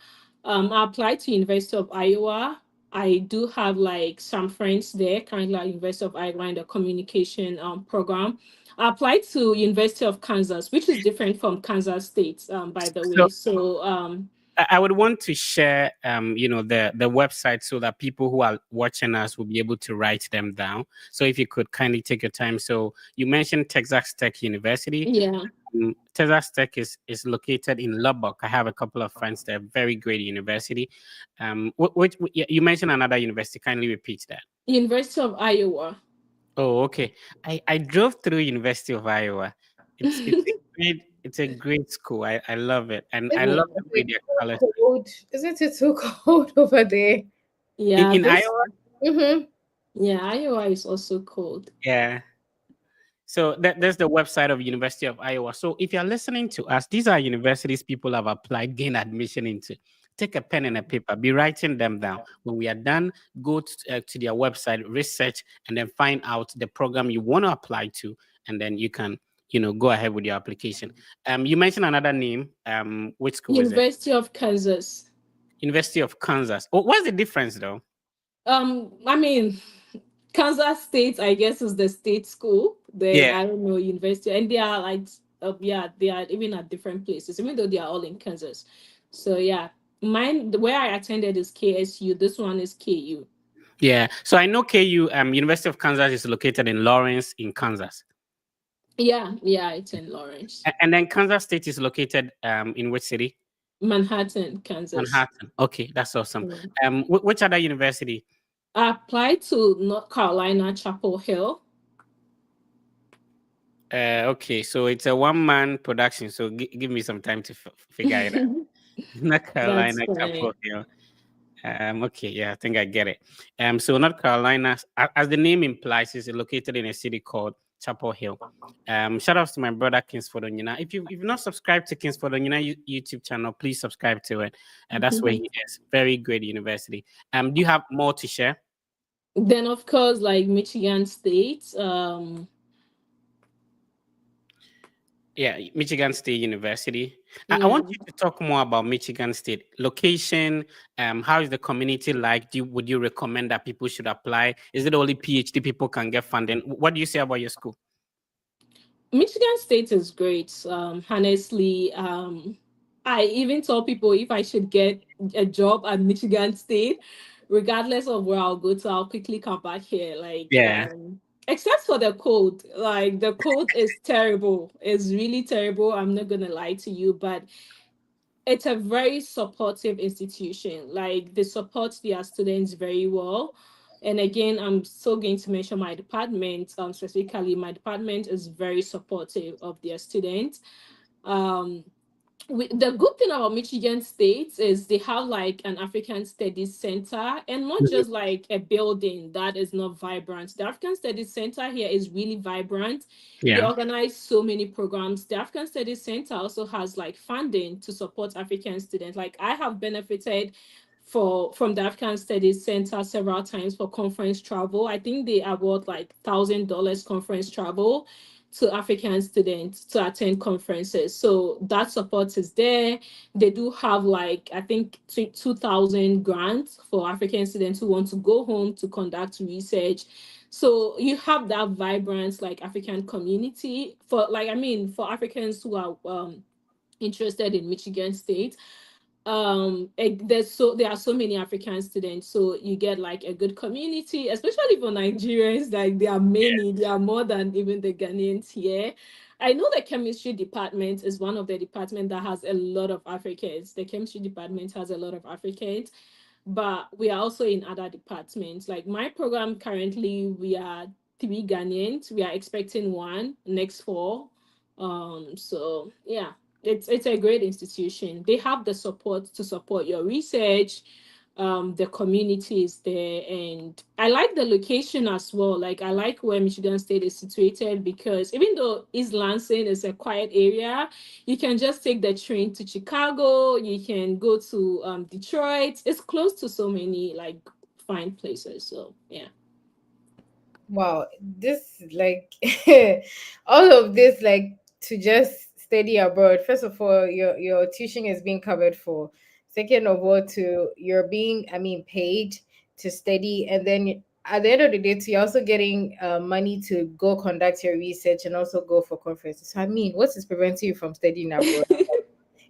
[SPEAKER 3] I applied to University of Iowa. I do have like some friends there currently at University of Iowa in the communication program. I applied to University of Kansas, which is different from Kansas State, by the
[SPEAKER 1] so
[SPEAKER 3] way. So,
[SPEAKER 1] I would want to share, the website so that people who are watching us will be able to write them down. So if you could kindly take your time. So you mentioned Texas Tech University.
[SPEAKER 3] yeah.
[SPEAKER 1] Texas Tech is located in Lubbock. I have a couple of friends there. Very great university. You mentioned another university. Kindly repeat that.
[SPEAKER 3] University of Iowa.
[SPEAKER 1] Oh, okay. I drove through University of Iowa. It's a great school. I love it, and I love the way
[SPEAKER 2] Isn't it
[SPEAKER 1] their
[SPEAKER 2] too
[SPEAKER 1] colors.
[SPEAKER 2] cold? Isn't it too cold over there?
[SPEAKER 1] In,
[SPEAKER 3] Yeah,
[SPEAKER 1] in
[SPEAKER 3] this
[SPEAKER 1] Iowa,
[SPEAKER 2] Mm-hmm.
[SPEAKER 3] Yeah, Iowa is also cold.
[SPEAKER 1] yeah. So there's the website of University of Iowa. So if you're listening to us, these are universities people have applied, gain admission into. Take a pen and a paper, be writing them down. When we are done, go to their website, research, and then find out the program you want to apply to, and then you can, go ahead with your application. You mentioned another name. Which school is it?
[SPEAKER 3] University of Kansas.
[SPEAKER 1] University of Kansas. Oh, what's the difference though?
[SPEAKER 3] I mean, Kansas State, I guess, is the state school. Then
[SPEAKER 1] Yeah.
[SPEAKER 3] I don't know university, and they are like, yeah, they are even at different places, even though they are all in Kansas. So yeah, where I attended is KSU. This one is KU.
[SPEAKER 1] Yeah. So I know KU, University of Kansas is located in Lawrence, in Kansas.
[SPEAKER 3] Yeah, yeah, it's in Lawrence,
[SPEAKER 1] And then Kansas State is located in which city?
[SPEAKER 3] Manhattan, Kansas.
[SPEAKER 1] Manhattan. Okay, that's awesome.
[SPEAKER 3] Yeah.
[SPEAKER 1] Which other university?
[SPEAKER 3] I applied to North Carolina, Chapel Hill.
[SPEAKER 1] Okay, so it's a one-man production. So give me some time to figure it out. North
[SPEAKER 3] That's
[SPEAKER 1] Carolina, Chapel
[SPEAKER 3] fine.
[SPEAKER 1] Hill. Okay, yeah, I think I get it. So North Carolina, as the name implies, is located in a city called Chapel Hill. Shout outs to my brother Kingsford Onyina. If you've not subscribed to Kingsford Onyina YouTube channel, please subscribe to it. That's where he is. Very great university. Do you have more to share?
[SPEAKER 3] Then of course, like Michigan State.
[SPEAKER 1] Yeah, Michigan State University. I
[SPEAKER 3] Yeah.
[SPEAKER 1] want you to talk more about Michigan State location. How is the community like? Would you recommend that people should apply? Is it only PhD people can get funding? What do you say about your school?
[SPEAKER 3] Michigan State is great. Honestly, I even tell people if I should get a job at Michigan State, regardless of where I'll go to, I'll quickly come back here. Like,
[SPEAKER 1] Yeah,
[SPEAKER 3] except for the code, like the code is terrible. It's really terrible. I'm not gonna lie to you, but it's a very supportive institution. Like they support their students very well. And again, I'm still going to mention my department. Specifically, my department is very supportive of their students. Um, the good thing about Michigan State is they have like an African Studies Center, and not
[SPEAKER 1] Mhm.
[SPEAKER 3] just like a building that is not vibrant. The African Studies Center here is really vibrant. They
[SPEAKER 1] Yeah.
[SPEAKER 3] organize so many programs. The African Studies Center also has like funding to support African students. Like I have benefited from the African Studies Center several times for conference travel. I think they award like $1,000 conference travel to African students to attend conferences. So that support is there. They do have like I think 2,000 grants for African students who want to go home to conduct research. So you have that vibrant like African community for like I mean for Africans who are interested in Michigan State. There are so many African students, so you get like a good community, especially for Nigerians. Like there are more than even the Ghanaians here. I know the chemistry department is one of the departments that has a lot of Africans. The chemistry department has a lot of Africans, but we are also in other departments. Like my program currently, we are 3 Ghanaians. We are expecting one next fall. So yeah, it's a great institution. They have the support to support your research. The community is there, and I like the location as well. Like I like where Michigan State is situated because even though East Lansing is a quiet area, you can just take the train to Chicago. You can go to Detroit. It's close to so many like fine places. So yeah.
[SPEAKER 2] Wow, this like all of this like to just study abroad. First of all, your tuition is being covered for. Second of all, to you're being paid to study, and then at the end of the day, too, you're also getting money to go conduct your research and also go for conferences. So, what is preventing you from studying abroad?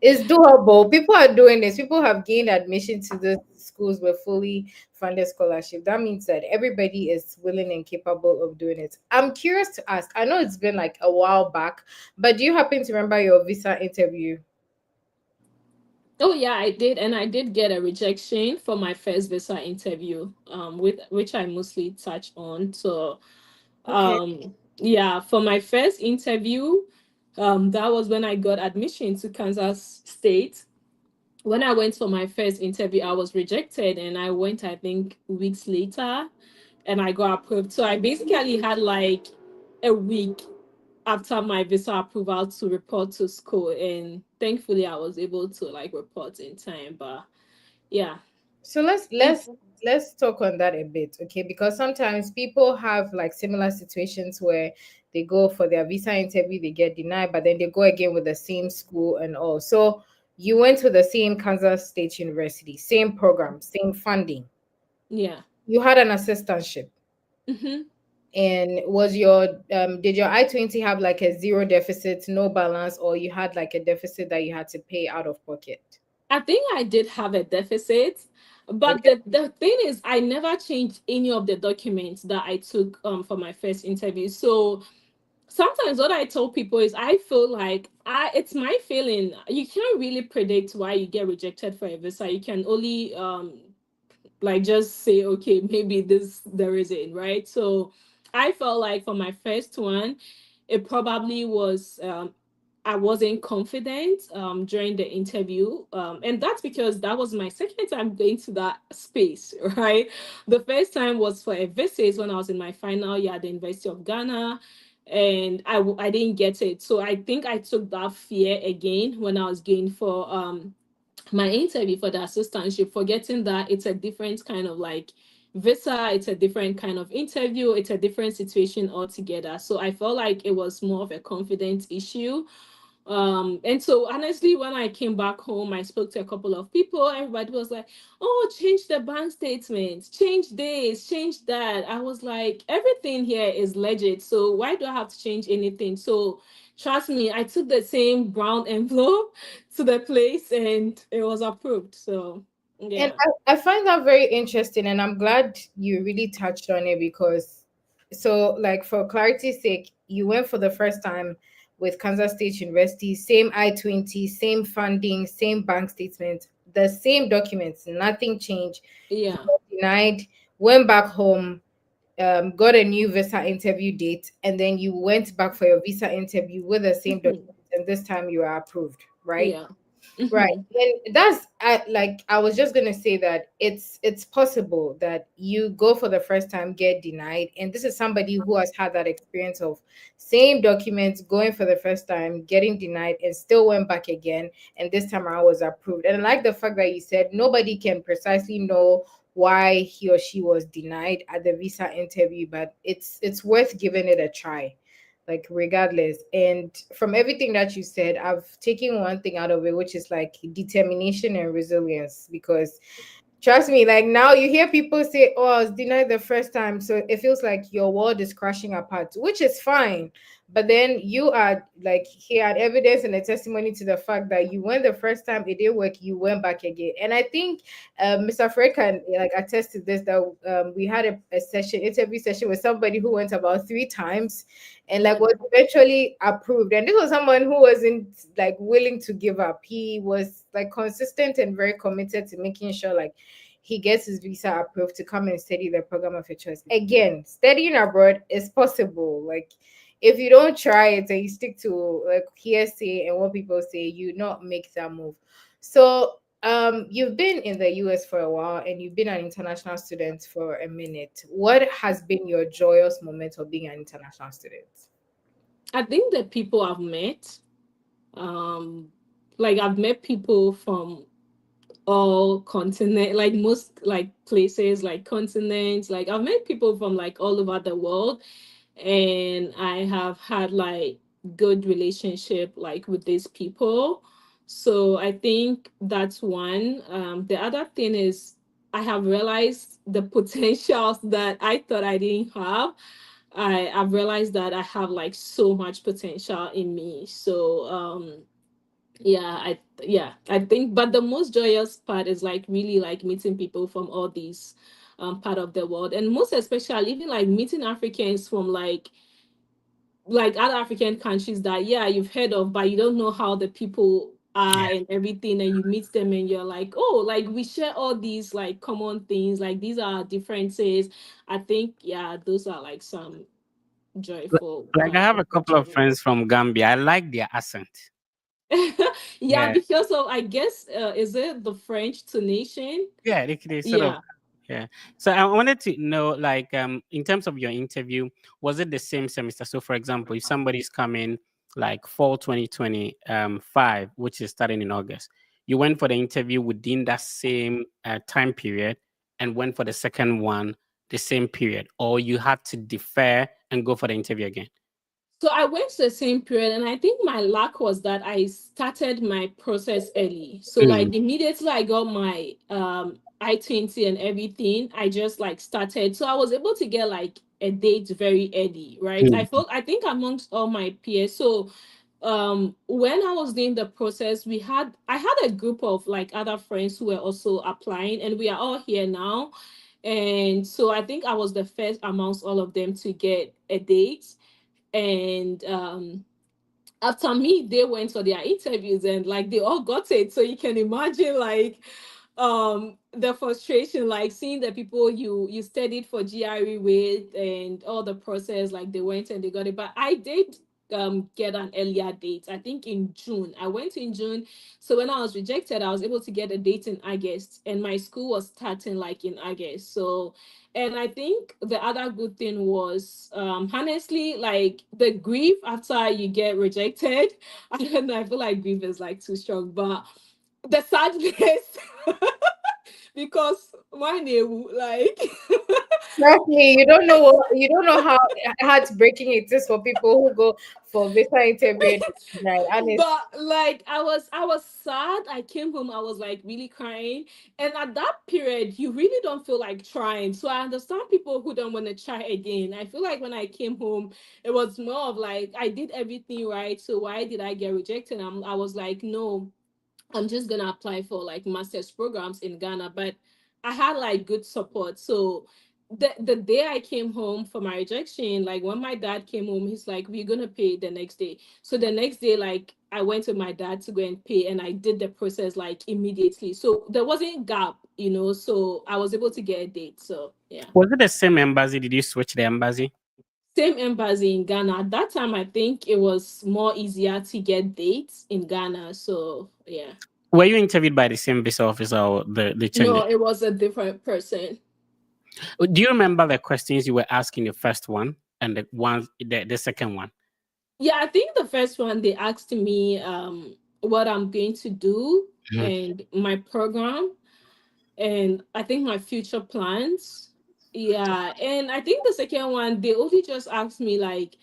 [SPEAKER 2] It's doable. People are doing this. People have gained admission to the schools with fully funded scholarship. That means that everybody is willing and capable of doing it. I'm curious to ask. I know it's been like a while back, but do you happen to remember your visa interview?
[SPEAKER 3] Oh yeah, I did, and I did get a rejection for my first visa interview, with which I mostly touch on. So,
[SPEAKER 2] Okay.
[SPEAKER 3] yeah, for my first interview, that was when I got admission to Kansas State. When I went for my first interview, I was rejected, and I went, I think, weeks later, and I got approved. So I basically had like a week after my visa approval to report to school, and thankfully I was able to like report in time. But yeah.
[SPEAKER 2] So let's
[SPEAKER 3] Thank
[SPEAKER 2] let's let's talk on that a bit, okay? Because sometimes people have like similar situations where they go for their visa interview, they get denied, but then they go again with the same school and all. So you went to the same Kansas State University, same program, same funding.
[SPEAKER 3] Yeah.
[SPEAKER 2] You had an assistantship.
[SPEAKER 3] Hmm.
[SPEAKER 2] And was your did your I-20 have like a zero deficit, no balance, or you had like a deficit that you had to pay out of pocket?
[SPEAKER 3] I think I did have a deficit, but
[SPEAKER 2] Okay.
[SPEAKER 3] the thing is, I never changed any of the documents that I took for my first interview. So sometimes what I tell people is I feel like it's my feeling. You can't really predict why you get rejected for a visa. You can only like just say okay, maybe this there isn't, right? So I felt like for my first one it probably was I wasn't confident during the interview, and that's because that was my second time going to that space right. The first time was for a visit when I was in my final year at the University of Ghana, and I didn't get it, so I think I took that fear again when I was going for my interview for the assistantship, forgetting that it's a different kind of like visa, it's a different kind of interview, it's a different situation altogether. So I felt like it was more of a confidence issue. And so honestly, when I came back home, I spoke to a couple of people. Everybody was like, "Oh, change the bank statements, change this, change that." I was like, "Everything here is legit, so why do I have to change anything?" So trust me, I took the same brown envelope to the place, and it was approved. So
[SPEAKER 2] And
[SPEAKER 3] yeah,
[SPEAKER 2] I find that very interesting, and I'm glad you really touched on it because, so like for clarity's sake, you went for the first time with Kansas State University, same I-20, same funding, same bank statement, the same documents, nothing changed. You
[SPEAKER 3] yeah.
[SPEAKER 2] got denied, went back home, got a new visa interview date, and then you went back for your visa interview with the same
[SPEAKER 3] Mhm.
[SPEAKER 2] documents, and this time you are approved, right?
[SPEAKER 3] Yeah.
[SPEAKER 2] Right.
[SPEAKER 3] Mhm.
[SPEAKER 2] And that's like I was just gonna say that it's possible that you go for the first time, get denied. And this is somebody who has had that experience of same documents, going for the first time, getting denied, and still went back again. And this time around was approved. And I like the fact that you said nobody can precisely know why he or she was denied at the visa interview, but it's worth giving it a try, like regardless. And from everything that you said, I've taken one thing out of it, which is like determination and resilience. Because trust me, like now you hear people say, "Oh, I was denied the first time," so it feels like your world is crashing apart, which is fine. But then you are like here at evidence and a testimony to the fact that you went the first time, it didn't work, you went back again. And I think Mr. Fred can like attest to this, that we had a session, interview session with somebody who went about 3 times and like
[SPEAKER 3] Yeah.
[SPEAKER 2] was eventually approved. And this was someone who wasn't like willing to give up. He was like consistent and very committed to making sure like he gets his visa approved to come and study the program of your choice. Again, studying abroad is possible. Like if you don't try it and you stick to like hearsay and what people say, you not make that move. So you've been in the US for a while and you've been an international student for a minute. What has been your joyous moment of being an international student?
[SPEAKER 3] I think the people I've met, um, like I've met people from all continent, like most like places, like continents. Like I've met people from like all over the world, and I have had like good relationship like with these people. So I think that's one. The other thing is I have realized the potentials that I thought I didn't have. I've realized that I have like so much potential in me. So I think, but the most joyous part is like really like meeting people from all these part of the world, and most especially even like meeting Africans from like other African countries that yeah you've heard of, but you don't know how the people are
[SPEAKER 1] Yeah.
[SPEAKER 3] and everything, and you meet them and you're like, oh, like we share all these like common things, like these are our differences. I think yeah, those are like some joyful
[SPEAKER 1] Like I have a couple of
[SPEAKER 3] opportunities.
[SPEAKER 1] friends from Gambia. I like their accent.
[SPEAKER 3] Yeah,
[SPEAKER 1] Yeah.
[SPEAKER 3] because of I guess is it the French Tunisian?
[SPEAKER 1] Yeah, they sort of.
[SPEAKER 3] Yeah.
[SPEAKER 1] Yeah. So I wanted to know, like, in terms of your interview, was it the same semester? So, for example, if somebody's coming like fall 2025, which is starting in August, you went for the interview within that same time period and went for the second one the same period, or you had to defer and go for the interview again.
[SPEAKER 3] So I went to the same period, and I think my luck was that I started my process early. So
[SPEAKER 1] Mm,
[SPEAKER 3] like immediately I got my I-20 and everything, I just like started. So I was able to get like a date very early, right?
[SPEAKER 1] mm,
[SPEAKER 3] I think amongst all my peers. So when I was doing the process, I had a group of like other friends who were also applying, and we are all here now. And so I think I was the first amongst all of them to get a date. And after me, they went for their interviews and like they all got it. So you can imagine like the frustration, like seeing the people you studied for GRE with and all the process, like they went and they got it. But I did get an earlier date. I think in June. I went in June. So when I was rejected, I was able to get a date in August, and my school was starting like in August. So and I think the other good thing was honestly like the grief after you get rejected. I don't know, I feel like grief is like too strong, but the sadness because my name like
[SPEAKER 2] Trust me, you don't know you don't know how heartbreaking it is for people who go for visa interview and right, honestly.
[SPEAKER 3] but like I was sad. I came home, I was like really crying. And at that period, you really don't feel like trying. So I understand people who don't want to try again. I feel like when I came home, it was more of like I did everything right. So why did I get rejected? I was like, no, I'm just gonna apply for like master's programs in Ghana, but I had like good support. So the day I came home for my rejection, like when my dad came home, he's like, "We're gonna pay the next day." So the next day, like I went to my dad to go and pay, and I did the process like immediately. So there wasn't gap, you know. So I was able to get a date. So yeah,
[SPEAKER 1] was it the same embassy? Did you switch the embassy?
[SPEAKER 3] same embassy in Ghana. At that time, I think it was more easier to get dates in Ghana. So yeah.
[SPEAKER 1] Were you interviewed by the same visa officer or the change
[SPEAKER 3] No,
[SPEAKER 1] it?
[SPEAKER 3] it was a different person.
[SPEAKER 1] Do you remember the questions you were asking the first one and the second one?
[SPEAKER 3] Yeah, I think the first one they asked me what I'm going to do
[SPEAKER 1] Mhm.
[SPEAKER 3] and my program, and I think my future plans. Yeah, and I think the second one they only just asked me like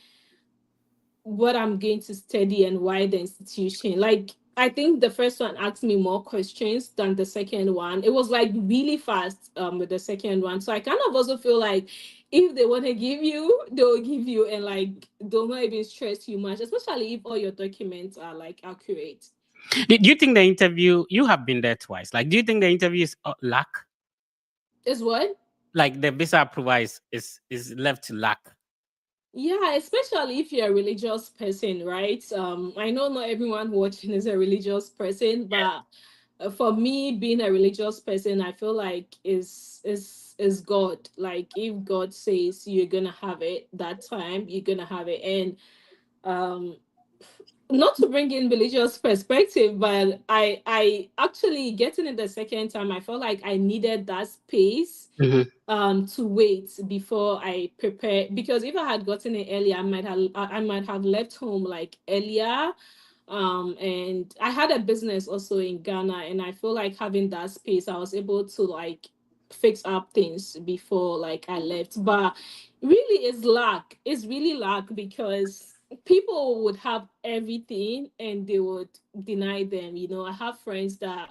[SPEAKER 3] what I'm going to study and why the institution. Like I think the first one asked me more questions than the second one. It was like really fast with the second one. So I kind of also feel like if they want to give you, they'll give you and like they'll not even stress you much, especially if all your documents are like accurate.
[SPEAKER 1] Do you think the interview, you have been there twice? Like, do you think the interview is luck?
[SPEAKER 3] Is what?
[SPEAKER 1] Like the visa approval is left to luck?
[SPEAKER 3] Yeah, especially if you're a religious person, right? I know not everyone watching is a religious person, but for me, being a religious person, I feel like is God. Like if God says you're gonna have it that time, you're gonna have it. And um, not to bring in religious perspective, but I actually getting it the second time, I felt like I needed that space
[SPEAKER 1] Mhm.
[SPEAKER 3] to wait before I prepare, because if I had gotten it earlier, I might have left home like earlier. And I had a business also in Ghana, and I feel like having that space, I was able to like fix up things before like I left. But really it's luck. It's really luck because people would have everything and they would deny them. You know, I have friends that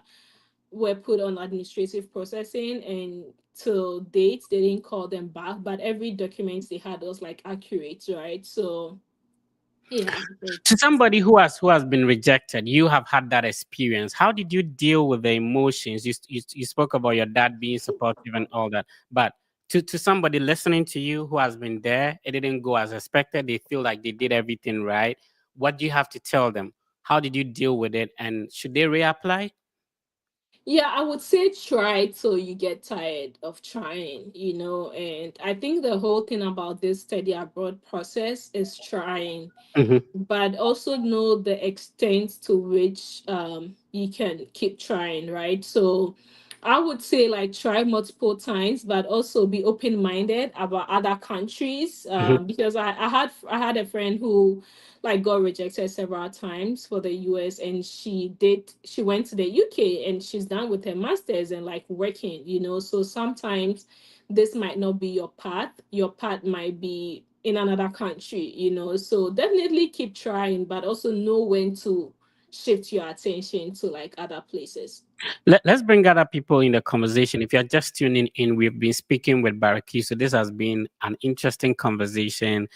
[SPEAKER 3] were put on administrative processing and till date they didn't call them back, but every document they had was like accurate, right? So yeah,
[SPEAKER 1] To
[SPEAKER 3] it's
[SPEAKER 1] somebody who has been rejected, you have had that experience. How did you deal with the emotions? You spoke about your dad being supportive and all that, but to somebody listening to you who has been there, it didn't go as expected. They feel like they did everything right. What do you have to tell them? How did you deal with it? And should they reapply?
[SPEAKER 3] yeah, I would say try till you get tired of trying, you know. And I think the whole thing about this study abroad process is trying,
[SPEAKER 1] Hmm.
[SPEAKER 3] but also know the extent to which you can keep trying, right? So I would say like try multiple times, but also be open minded about other countries.
[SPEAKER 1] Hmm.
[SPEAKER 3] Because I had a friend who like got rejected several times for the US, and she went to the UK and she's done with her masters and like working, you know. So sometimes this might not be your path. Your path might be in another country, you know. So definitely keep trying, but also know when to shift your attention to like other places.
[SPEAKER 1] Let's bring other people in the conversation. If you're just tuning in, we've been speaking with Baraki. So this has been an interesting conversation,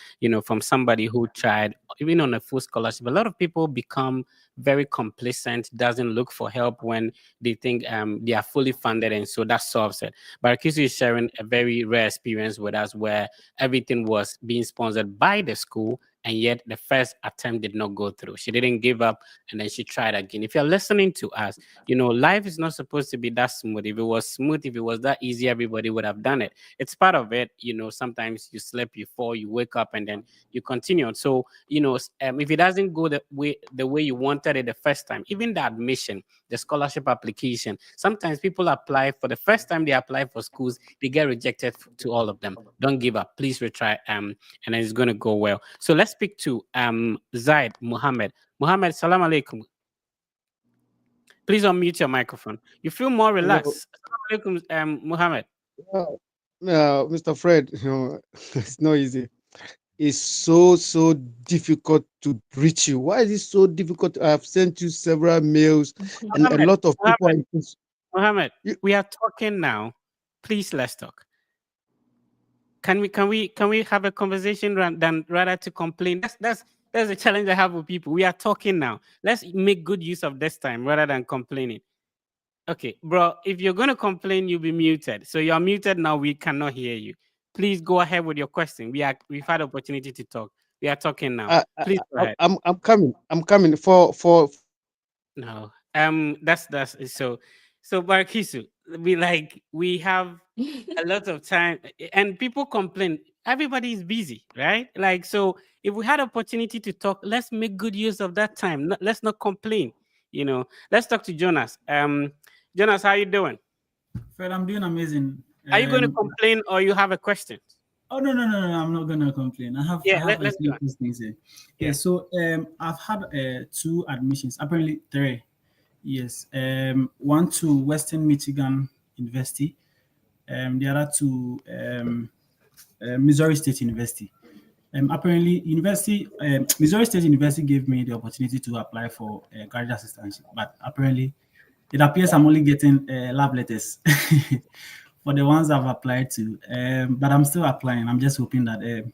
[SPEAKER 1] from somebody who tried, even on a full scholarship. A lot of people become very complacent, doesn't look for help when they think they are fully funded, and so that solves it. Barakisu is sharing a very rare experience with us where everything was being sponsored by the school, and yet the first attempt did not go through. She didn't give up, and then she tried again. If you're listening to us, life is not supposed to be that smooth. If it was smooth, if it was that easy, everybody would have done it. It's part of it. Sometimes you slip, you fall, you wake up, and then you continue. So, if it doesn't go the way you wanted it the first time, even the admission, the scholarship application, sometimes people apply for the first time they apply for schools, they get rejected to all of them. Don't give up. Please retry. And it's going to go well. So let's speak to Zaid Muhammad. Muhammad, salam alaikum. Please unmute your microphone. You feel more
[SPEAKER 4] Hello,
[SPEAKER 1] relaxed. Assalamu alaikum, Muhammad.
[SPEAKER 4] uh, Mr. Fred. It's not easy. It's so difficult to reach you. Why is it so difficult? I have sent you several mails, and a
[SPEAKER 1] Muhammad,
[SPEAKER 4] lot of people
[SPEAKER 1] Muhammad,
[SPEAKER 4] are.
[SPEAKER 1] Muhammad.
[SPEAKER 4] You,
[SPEAKER 1] We are talking now. Please let's talk. Can we have a conversation than rather to complain? That's a challenge I have with people. We are talking now. Let's make good use of this time rather than complaining. Okay, bro. If you're gonna complain, you'll be muted. So you're muted now. We cannot hear you. Please go ahead with your question. We've had opportunity to talk. We are talking now. Please go ahead.
[SPEAKER 4] I'm coming. I'm coming for
[SPEAKER 1] No. That's so Barkisu. We have a lot of time, and people complain. Everybody is busy, right? Like, so if we had opportunity to talk, let's make good use of that time. Let's not complain. Let's talk to Jonas. Jonas, how you doing?
[SPEAKER 5] Fred, I'm doing amazing.
[SPEAKER 1] Are you going to complain or you have a question?
[SPEAKER 5] Oh no, I'm not gonna complain. I have a few things here. Yeah, so I've had 2 admissions, apparently 3. Yes. One to Western Michigan University, the other to Missouri State University. Apparently, Missouri State University gave me the opportunity to apply for a graduate assistantship, but apparently, it appears I'm only getting lab letters for the ones I've applied to. But I'm still applying. I'm just hoping that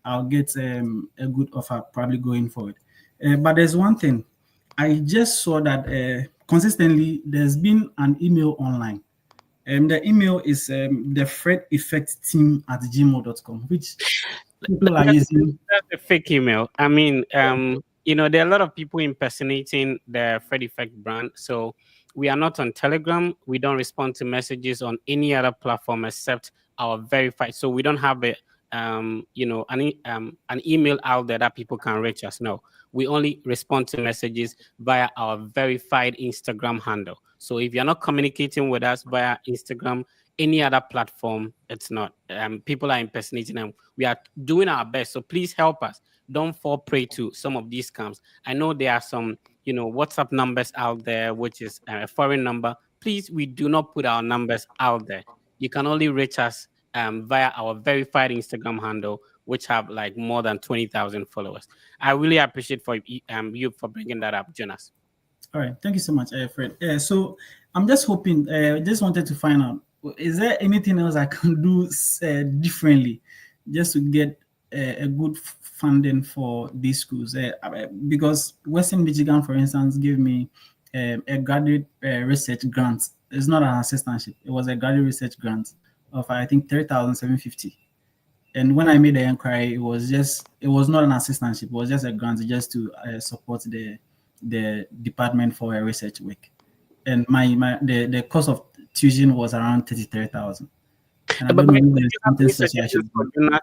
[SPEAKER 5] I'll get a good offer probably going forward. But there's one thing. I just saw that consistently there's been an email online. The email is the Fred Effect Team at gmail.com, which people are using.
[SPEAKER 1] That's a fake email. I mean, there are a lot of people impersonating the Fred Effect brand. So we are not on Telegram. We don't respond to messages on any other platform except our verified. So we don't have an email out there that people can reach us. No, we only respond to messages via our verified Instagram handle. So if you're not communicating with us via Instagram, any other platform, it's not. People are impersonating them. We are doing our best. So please help us. Don't fall prey to some of these scams. I know there are some, WhatsApp numbers out there, which is a foreign number. Please, we do not put our numbers out there. You can only reach us via our verified Instagram handle, which have like more than 20,000 followers. I really appreciate for you for bringing that up, Jonas.
[SPEAKER 5] All right, thank you so much, Fred. So I'm just hoping, just wanted to find out, is there anything else I can do differently just to get a good funding for these schools? Because Western Michigan, for instance, gave me a graduate research grant. It's not an assistantship. It was a graduate research grant of, I think, $3,750. And when I made the inquiry, it was not an assistantship. It was just a grant just to support the department for a research work. And the cost of tuition was around 33,000. And I don't know if there's something such I should do.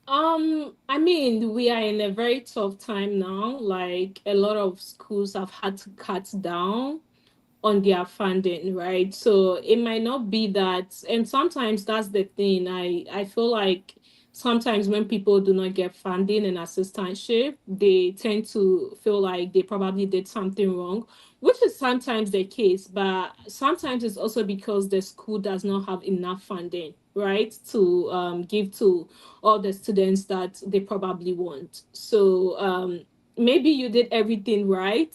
[SPEAKER 3] I mean, we are in a very tough time now. Like, a lot of schools have had to cut down on their funding, right? So it might not be that, and sometimes that's the thing. I feel like sometimes when people do not get funding and assistantship, they tend to feel like they probably did something wrong, which is sometimes the case, but sometimes it's also because the school does not have enough funding, right, to give to all the students that they probably want. So maybe you did everything right.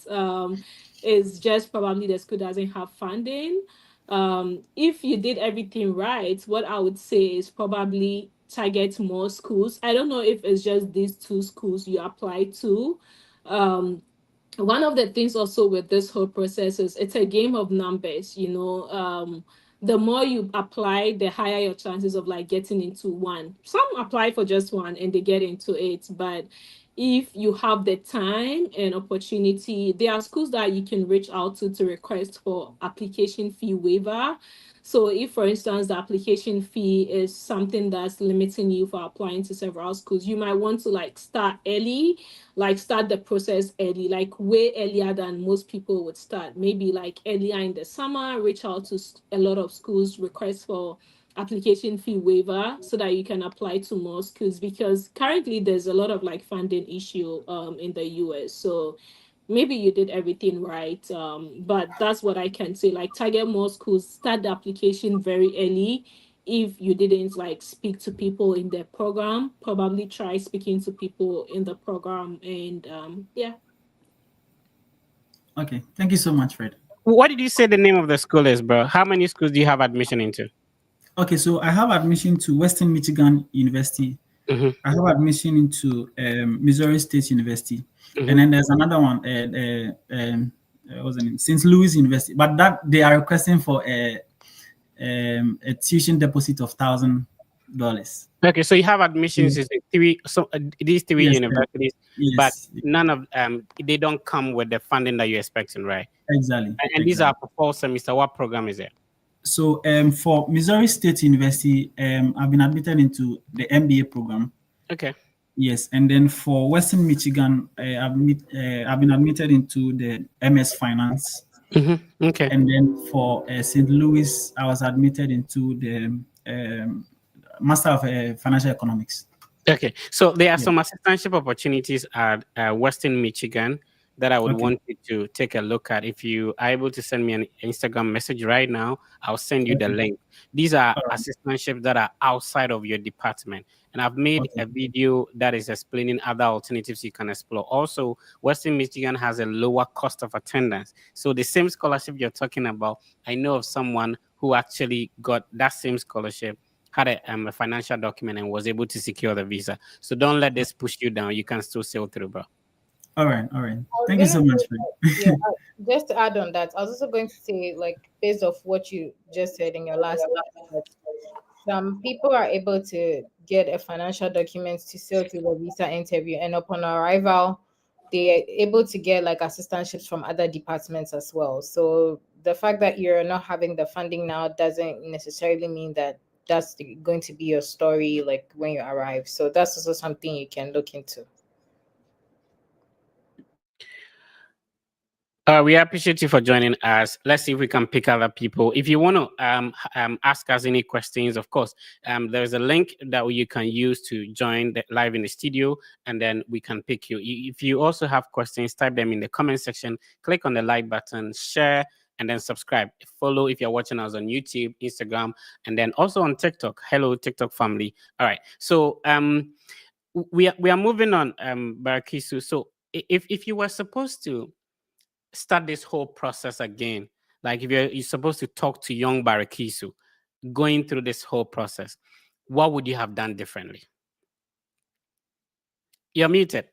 [SPEAKER 3] It's just probably the school doesn't have funding. If you did everything right, what I would say is probably target more schools. I don't know if it's just these 2 schools you apply to. One of the things also with this whole process is it's a game of numbers. The more you apply, the higher your chances of like getting into one. Some apply for just one and they get into it, but if you have the time and opportunity, there are schools that you can reach out to request for application fee waiver. So if, for instance, the application fee is something that's limiting you for applying to several schools, you might want to like start early, like start the process early, like way earlier than most people would start. Maybe like earlier in the summer, reach out to a lot of schools, request for application fee waiver so that you can apply to more schools, because currently there's a lot of like funding issue in the US. So maybe you did everything right, but that's what I can say. Like, target more schools, start the application very early. If you didn't like speak to people in the program, probably try speaking to people in the program. And yeah.
[SPEAKER 5] Okay, thank you so much, Fred.
[SPEAKER 1] What did you say the name of the school is, bro? How many schools do you have admission into?
[SPEAKER 5] Okay, so I have admission to Western Michigan University.
[SPEAKER 1] Mm-hmm.
[SPEAKER 5] I have admission into Missouri State University. Mm-hmm. And then there's another one, what's the name? St. Louis University. But that they are requesting for a tuition deposit of $1,000.
[SPEAKER 1] Okay, so you have admissions in these 3
[SPEAKER 5] yes,
[SPEAKER 1] universities,
[SPEAKER 5] yes,
[SPEAKER 1] but none of they don't come with the funding that you're expecting, right?
[SPEAKER 5] Exactly.
[SPEAKER 1] And these are for fall semester. What program is it?
[SPEAKER 5] So for Missouri State University, I've been admitted into the MBA program.
[SPEAKER 1] Okay.
[SPEAKER 5] Yes, and then for Western Michigan, I've been admitted into the MS Finance,
[SPEAKER 1] Okay.
[SPEAKER 5] and then for St. Louis, I was admitted into the Master of Financial Economics.
[SPEAKER 1] Okay, so there are
[SPEAKER 5] Yeah.
[SPEAKER 1] some assistantship opportunities at Western Michigan that I would
[SPEAKER 5] Okay.
[SPEAKER 1] want you to take a look at. If you are able to send me an Instagram message right now, I'll send you the
[SPEAKER 5] Okay.
[SPEAKER 1] link. These are
[SPEAKER 5] All right.
[SPEAKER 1] assistantships that are outside of your department. And I've made
[SPEAKER 5] Okay.
[SPEAKER 1] a video that is explaining other alternatives you can explore. Also, Western Michigan has a lower cost of attendance. So the same scholarship you're talking about, I know of someone who actually got that same scholarship, had a financial document, and was able to secure the visa. So don't let this push you down. You can still sail through, bro.
[SPEAKER 5] All right. All right.
[SPEAKER 2] I was
[SPEAKER 5] Thank you
[SPEAKER 2] gonna
[SPEAKER 5] so
[SPEAKER 2] say
[SPEAKER 5] much, Fred.
[SPEAKER 2] that, yeah, just to add on that, I was also going to say, like, based off what you just said in your last, that some people are able to get a financial document to sail through the visa interview, and upon arrival, they are able to get like assistantships from other departments as well. So the fact that you're not having the funding now doesn't necessarily mean that going to be your story like when you arrive. So that's also something you can look into.
[SPEAKER 1] We appreciate you for joining us. Let's see if we can pick other people. If you want to ask us any questions, of course, there's a link that you can use to join the live in the studio, and then we can pick you. If you also have questions, type them in the comment section. Click on the like button, share, and then subscribe. Follow if you're watching us on YouTube, Instagram, and then also on TikTok. Hello, TikTok family. All right. So we are moving on, Barakisu. So if you were supposed to start this whole process again, like if you're supposed to talk to young Barakisu going through this whole process, what would you have done differently? You're muted.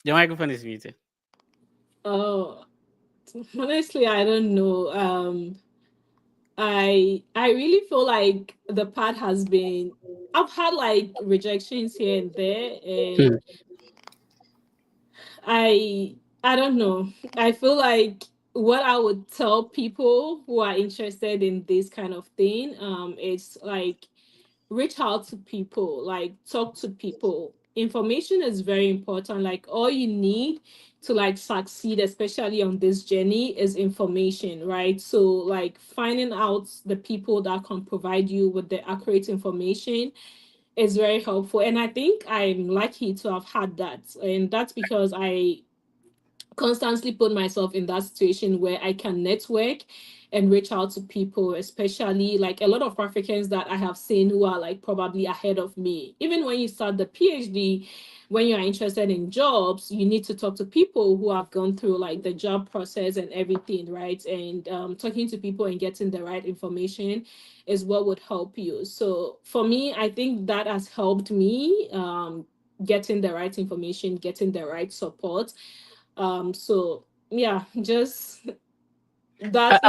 [SPEAKER 1] Your microphone is muted.
[SPEAKER 3] Oh, honestly, I don't know. I really feel like the path has been. I've had like rejections here and there,
[SPEAKER 1] Hmm.
[SPEAKER 3] and I I don't know. I feel like what I would tell people who are interested in this kind of thing, is like reach out to people, like talk to people. Information is very important. Like all you need to like succeed, especially on this journey, is information, right? So like finding out the people that can provide you with the accurate information is very helpful. And I think I'm lucky to have had that. And that's because I constantly put myself in that situation where I can network and reach out to people, especially like a lot of Africans that I have seen who are like probably ahead of me. Even when you start the PhD, when you are interested in jobs, you need to talk to people who have gone through like the job process and everything, right? And talking to people and getting the right information is what would help you. So for me, I think that has helped me, getting the right information, getting the right support. So yeah, just
[SPEAKER 1] Uh,
[SPEAKER 3] that,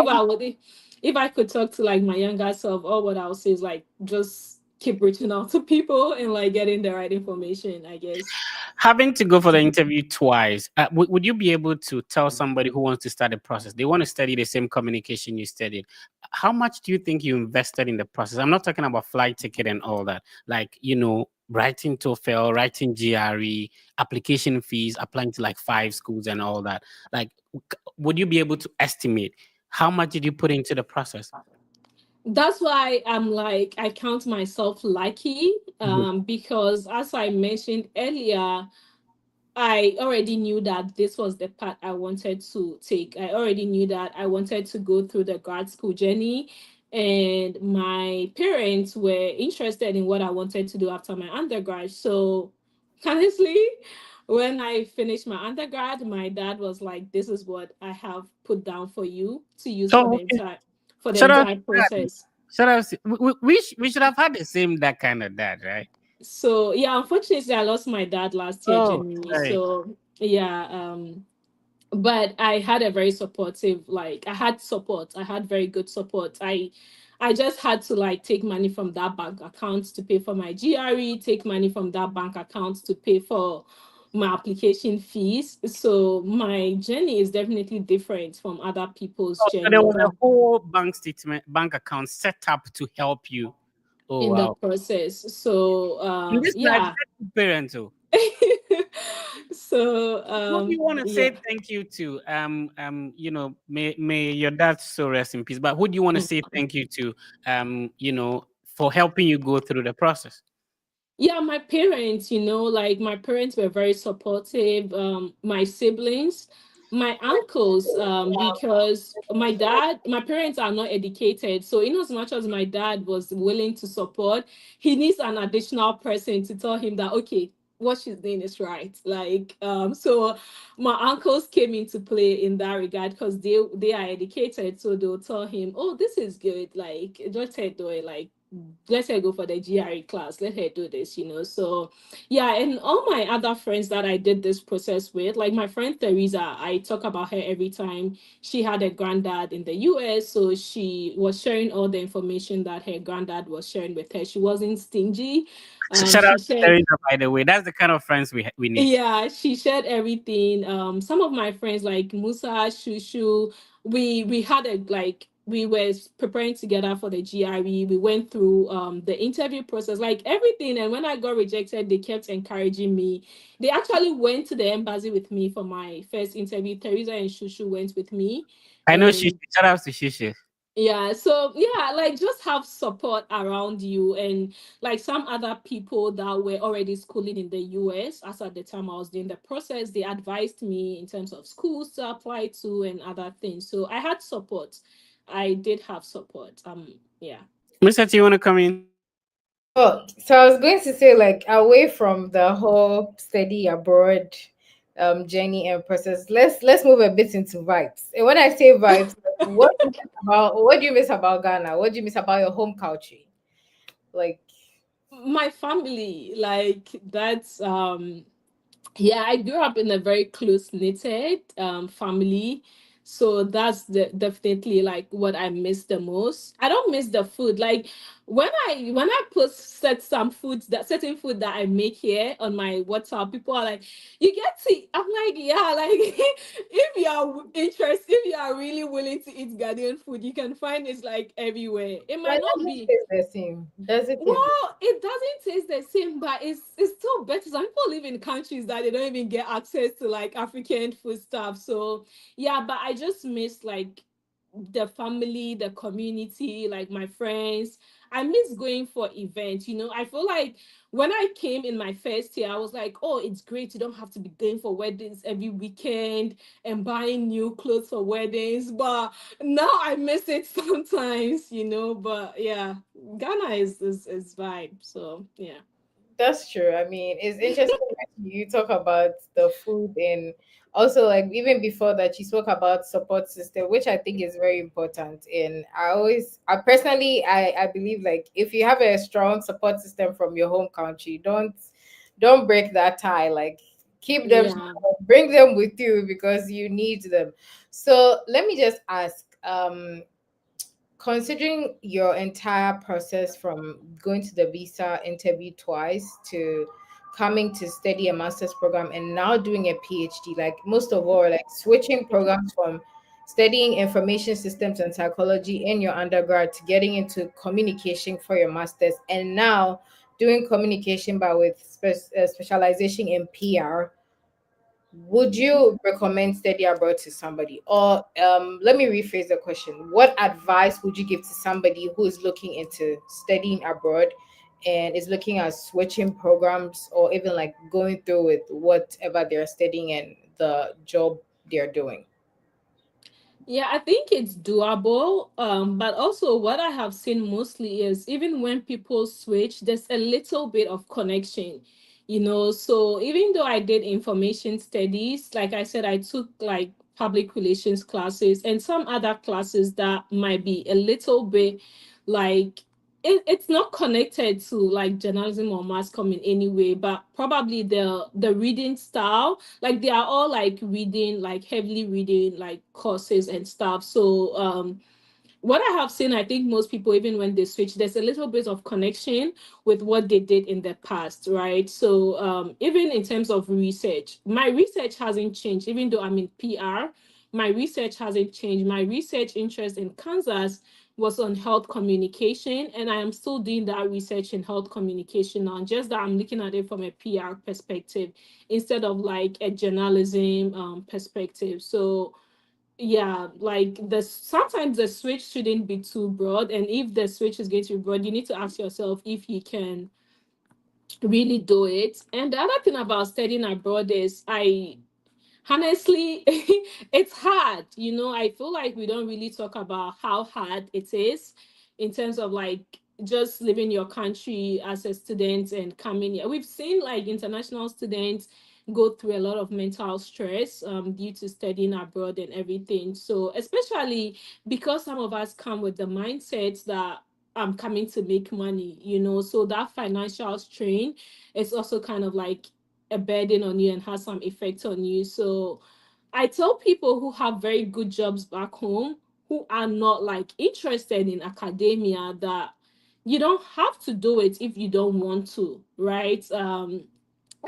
[SPEAKER 3] if I could talk to like my younger self, all what I'll say is like just keep reaching out to people and like getting the right information, I guess.
[SPEAKER 1] Having to go for the interview twice, would you be able to tell somebody who wants to start the process, they want to study the same communication you studied, how much do you think you invested in the process? I'm not talking about flight ticket and all that, like, writing TOEFL, writing GRE, application fees, applying to like 5 schools and all that. Like, would you be able to estimate how much did you put into the process?
[SPEAKER 3] That's why I'm like I count myself lucky,
[SPEAKER 1] Mhm.
[SPEAKER 3] because as I mentioned earlier, I already knew that this was the path I wanted to take. I already knew that I wanted to go through the grad school journey, and my parents were interested in what I wanted to do after my undergrad. So, honestly, when I finished my undergrad, my dad was like, "This is what I have put down for you to use
[SPEAKER 1] Oh, okay.
[SPEAKER 3] for the
[SPEAKER 1] Should have
[SPEAKER 3] entire process."
[SPEAKER 1] we should have had the same that kind of dad, right?
[SPEAKER 3] So yeah, unfortunately, I lost my dad last year,
[SPEAKER 1] Oh,
[SPEAKER 3] January.
[SPEAKER 1] sorry.
[SPEAKER 3] So yeah, but I had a very supportive, like I had support. I had very good support. I just had to like take money from that bank account to pay for my GRE, take money from that bank account to pay for my application fees. So my journey is definitely different from other people's
[SPEAKER 1] Oh, so there
[SPEAKER 3] journey
[SPEAKER 1] was a whole bank account set up to help you. Oh
[SPEAKER 3] in the
[SPEAKER 1] wow!
[SPEAKER 3] process. So
[SPEAKER 1] In this life, you
[SPEAKER 3] yeah.
[SPEAKER 1] get two parents. Oh.
[SPEAKER 3] So
[SPEAKER 1] Who do you want to say
[SPEAKER 3] yeah.
[SPEAKER 1] thank you to? May your dad so rest in peace. But who do you want to say thank you to? For helping you go through the process.
[SPEAKER 3] Yeah, my parents, like my parents were very supportive. My siblings, my uncles, because my parents are not educated. So in as much as my dad was willing to support, he needs an additional person to tell him that okay, what she's doing is right. Like, so my uncles came into play in that regard because they are educated. So they'll tell him, oh, this is good. Like, just do it. Like, let her go for the GRE class, let her do this, So yeah, and all my other friends that I did this process with, like my friend Teresa, I talk about her every time. She had a granddad in the US, so she was sharing all the information that her granddad was sharing with her. She wasn't stingy.
[SPEAKER 1] Shout out
[SPEAKER 3] She
[SPEAKER 1] to
[SPEAKER 3] shared,
[SPEAKER 1] Teresa, by the way. That's the kind of friends we need.
[SPEAKER 3] yeah, she shared everything. Some of my friends like Musa, Shushu, we had a like we were preparing together for the GRE. We went through the interview process, like everything. And when I got rejected, they kept encouraging me. They actually went to the embassy with me for my first interview. Teresa and Shushu went with me,
[SPEAKER 1] I know she.
[SPEAKER 3] and
[SPEAKER 1] Shout out to Shishi.
[SPEAKER 3] yeah, so yeah, like just have support around you and like some other people that were already schooling in the US. As at the time I was doing the process, they advised me in terms of schools to apply to and other things. So I had support. I did have support. Yeah.
[SPEAKER 1] Mr. T, you want to come in?
[SPEAKER 2] Oh, so I was going to say, like, away from the whole study abroad journey and process, let's move a bit into vibes. And when I say vibes, what do you miss about Ghana? What do you miss about your home country? Like,
[SPEAKER 3] My family, like that's yeah, I grew up in a very close knitted family, so that's definitely like what I miss the most. I don't miss the food. Like when I post some foods, that certain food that I make here on my WhatsApp, people are like, "You get to?" I'm like, "Yeah." Like if you are interested, if you are really willing to eat Ghanaian food, you can find it like everywhere. It might
[SPEAKER 2] that
[SPEAKER 3] not
[SPEAKER 2] doesn't
[SPEAKER 3] be.
[SPEAKER 2] taste the same. Does it taste the
[SPEAKER 3] Well, it doesn't taste the same, but it's still better. Some people live in countries that they don't even get access to like African food stuff. So yeah, but I just miss like the family, the community, like my friends. I miss going for events. I feel like when I came in my first year, I was like, oh, it's great. You don't have to be going for weddings every weekend and buying new clothes for weddings. But now I miss it sometimes, But yeah, Ghana is vibe. So yeah.
[SPEAKER 2] That's true. I mean, it's interesting that you talk about the food and also like even before that you spoke about support system, which I think is very important. And I personally, I believe like if you have a strong support system from your home country, don't break that tie. Like keep them,
[SPEAKER 3] Yeah.
[SPEAKER 2] bring them with you because you need them. So let me just ask, considering your entire process from going to the visa interview twice to coming to study a master's program and now doing a PhD, like most of all, like switching programs from studying information systems and psychology in your undergrad to getting into communication for your master's, and now doing communication but with specialization in PR, would you recommend study abroad to somebody? Or let me rephrase the question. What advice would you give to somebody who is looking into studying abroad and is looking at switching programs or even like going through with whatever they're studying and the job they're doing?
[SPEAKER 3] Yeah, I think it's doable. But also what I have seen mostly is even when people switch, there's a little bit of connection, So even though I did information studies, like I said, I took like public relations classes and some other classes that might be a little bit like it's not connected to like journalism or mass comm in any way, but probably the reading style, like they are all like reading, like heavily reading like courses and stuff. So what I have seen, I think most people, even when they switch, there's a little bit of connection with what they did in the past, right? So even in terms of research, my research hasn't changed, even though I'm in PR. My research hasn't changed. My research interest in Kansas was on health communication, and I am still doing that research in health communication now. Just that I'm looking at it from a PR perspective instead of like a journalism perspective. So yeah, like the sometimes the switch shouldn't be too broad, and if the switch is going to be broad, you need to ask yourself if you can really do it. And the other thing about studying abroad is I honestly it's hard, you know. I feel like we don't really talk about how hard it is in terms of like just leaving your country as a student and coming here. We've seen like international students go through a lot of mental stress due to studying abroad and everything. So especially because some of us come with the mindset that I'm coming to make money, you know, so that financial strain is also kind of like a burden on you and has some effect on you. So I tell people who have very good jobs back home who are not like interested in academia that you don't have to do it if you don't want to, right?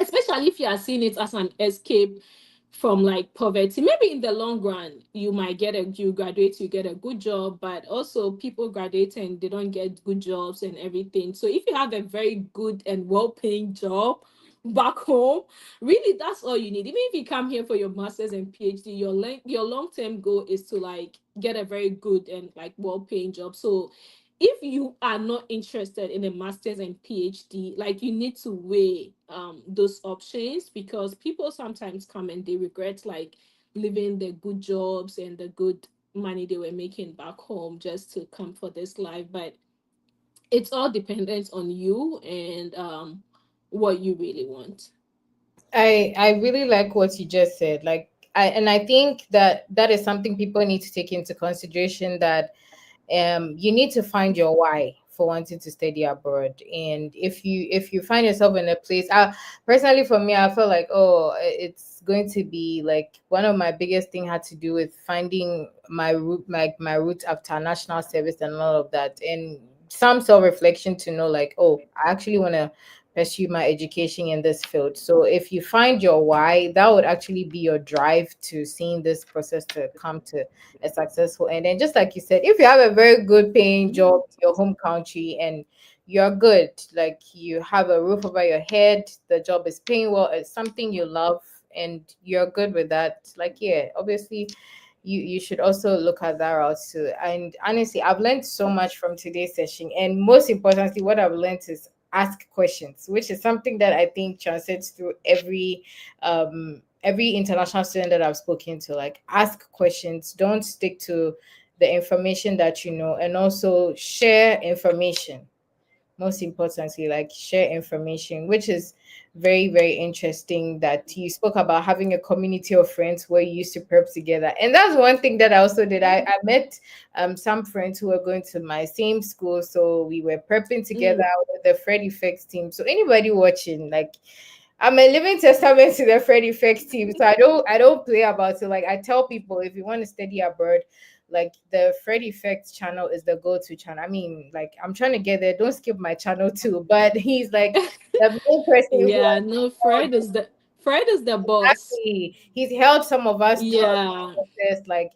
[SPEAKER 3] Especially if you are seeing it as an escape from like poverty. Maybe in the long run you might get a you graduate, you get a good job, but also people graduate and they don't get good jobs and everything. So if you have a very good and well-paying job back home, really that's all you need. Even if you come here for your masters and phd, your long-term goal is to like get a very good and like well-paying job. So if you are not interested in a master's and phd, like you need to weigh those options, because people sometimes come and they regret like leaving the good jobs and the good money they were making back home just to come for this life. But it's all dependent on you and what you really want.
[SPEAKER 2] I really like what you just said. Like I think that that is something people need to take into consideration, that you need to find your why for wanting to study abroad. And if you find yourself in a place, personally for me, I feel like, oh, it's going to be like one of my biggest thing had to do with finding my root, my roots after national service and all of that, and some self-reflection to know like, oh, I actually want to pursue my education in this field. So if you find your why, that would actually be your drive to seeing this process to come to a successful end. And just like you said, if you have a very good paying job in your home country and you're good, like you have a roof over your head, the job is paying well, it's something you love, and you're good with that, like yeah, obviously you should also look at that route too. And honestly, I've learned so much from today's session, and most importantly, what I've learned is ask questions, which is something that I think transcends through every international student that I've spoken to. Like, ask questions, don't stick to the information that you know, and also share information. Most importantly, like share information, which is very, very interesting that you spoke about having a community of friends where you used to prep together. And that's one thing that I also did. I met some friends who were going to my same school, so we were prepping together
[SPEAKER 3] Mm.
[SPEAKER 2] with the Fred Effects team. So anybody watching, like, I'm a living testament to the Fred Effects team. So I don't play about it. Like, I tell people, if you want to study abroad, like the Fred Effects channel is the go-to channel. I mean, like, I'm trying to get there. Don't skip my channel too. But he's like the main person who
[SPEAKER 3] Yeah,
[SPEAKER 2] has
[SPEAKER 3] no, Fred is the boss.
[SPEAKER 2] actually he's helped some of us throughout
[SPEAKER 3] Yeah.
[SPEAKER 2] the process, like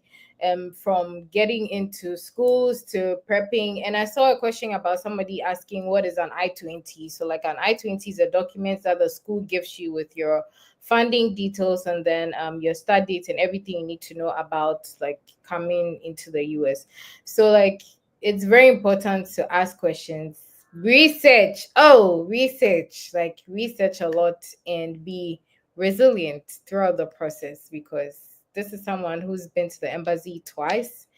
[SPEAKER 2] from getting into schools to prepping. And I saw a question about somebody asking what is an I-20. So like an I-20 is a document that the school gives you with your funding details, and then your start date and everything you need to know about like coming into the US. So like it's very important to ask questions, research, like research a lot, and be resilient throughout the process, because this is someone who's been to the embassy twice,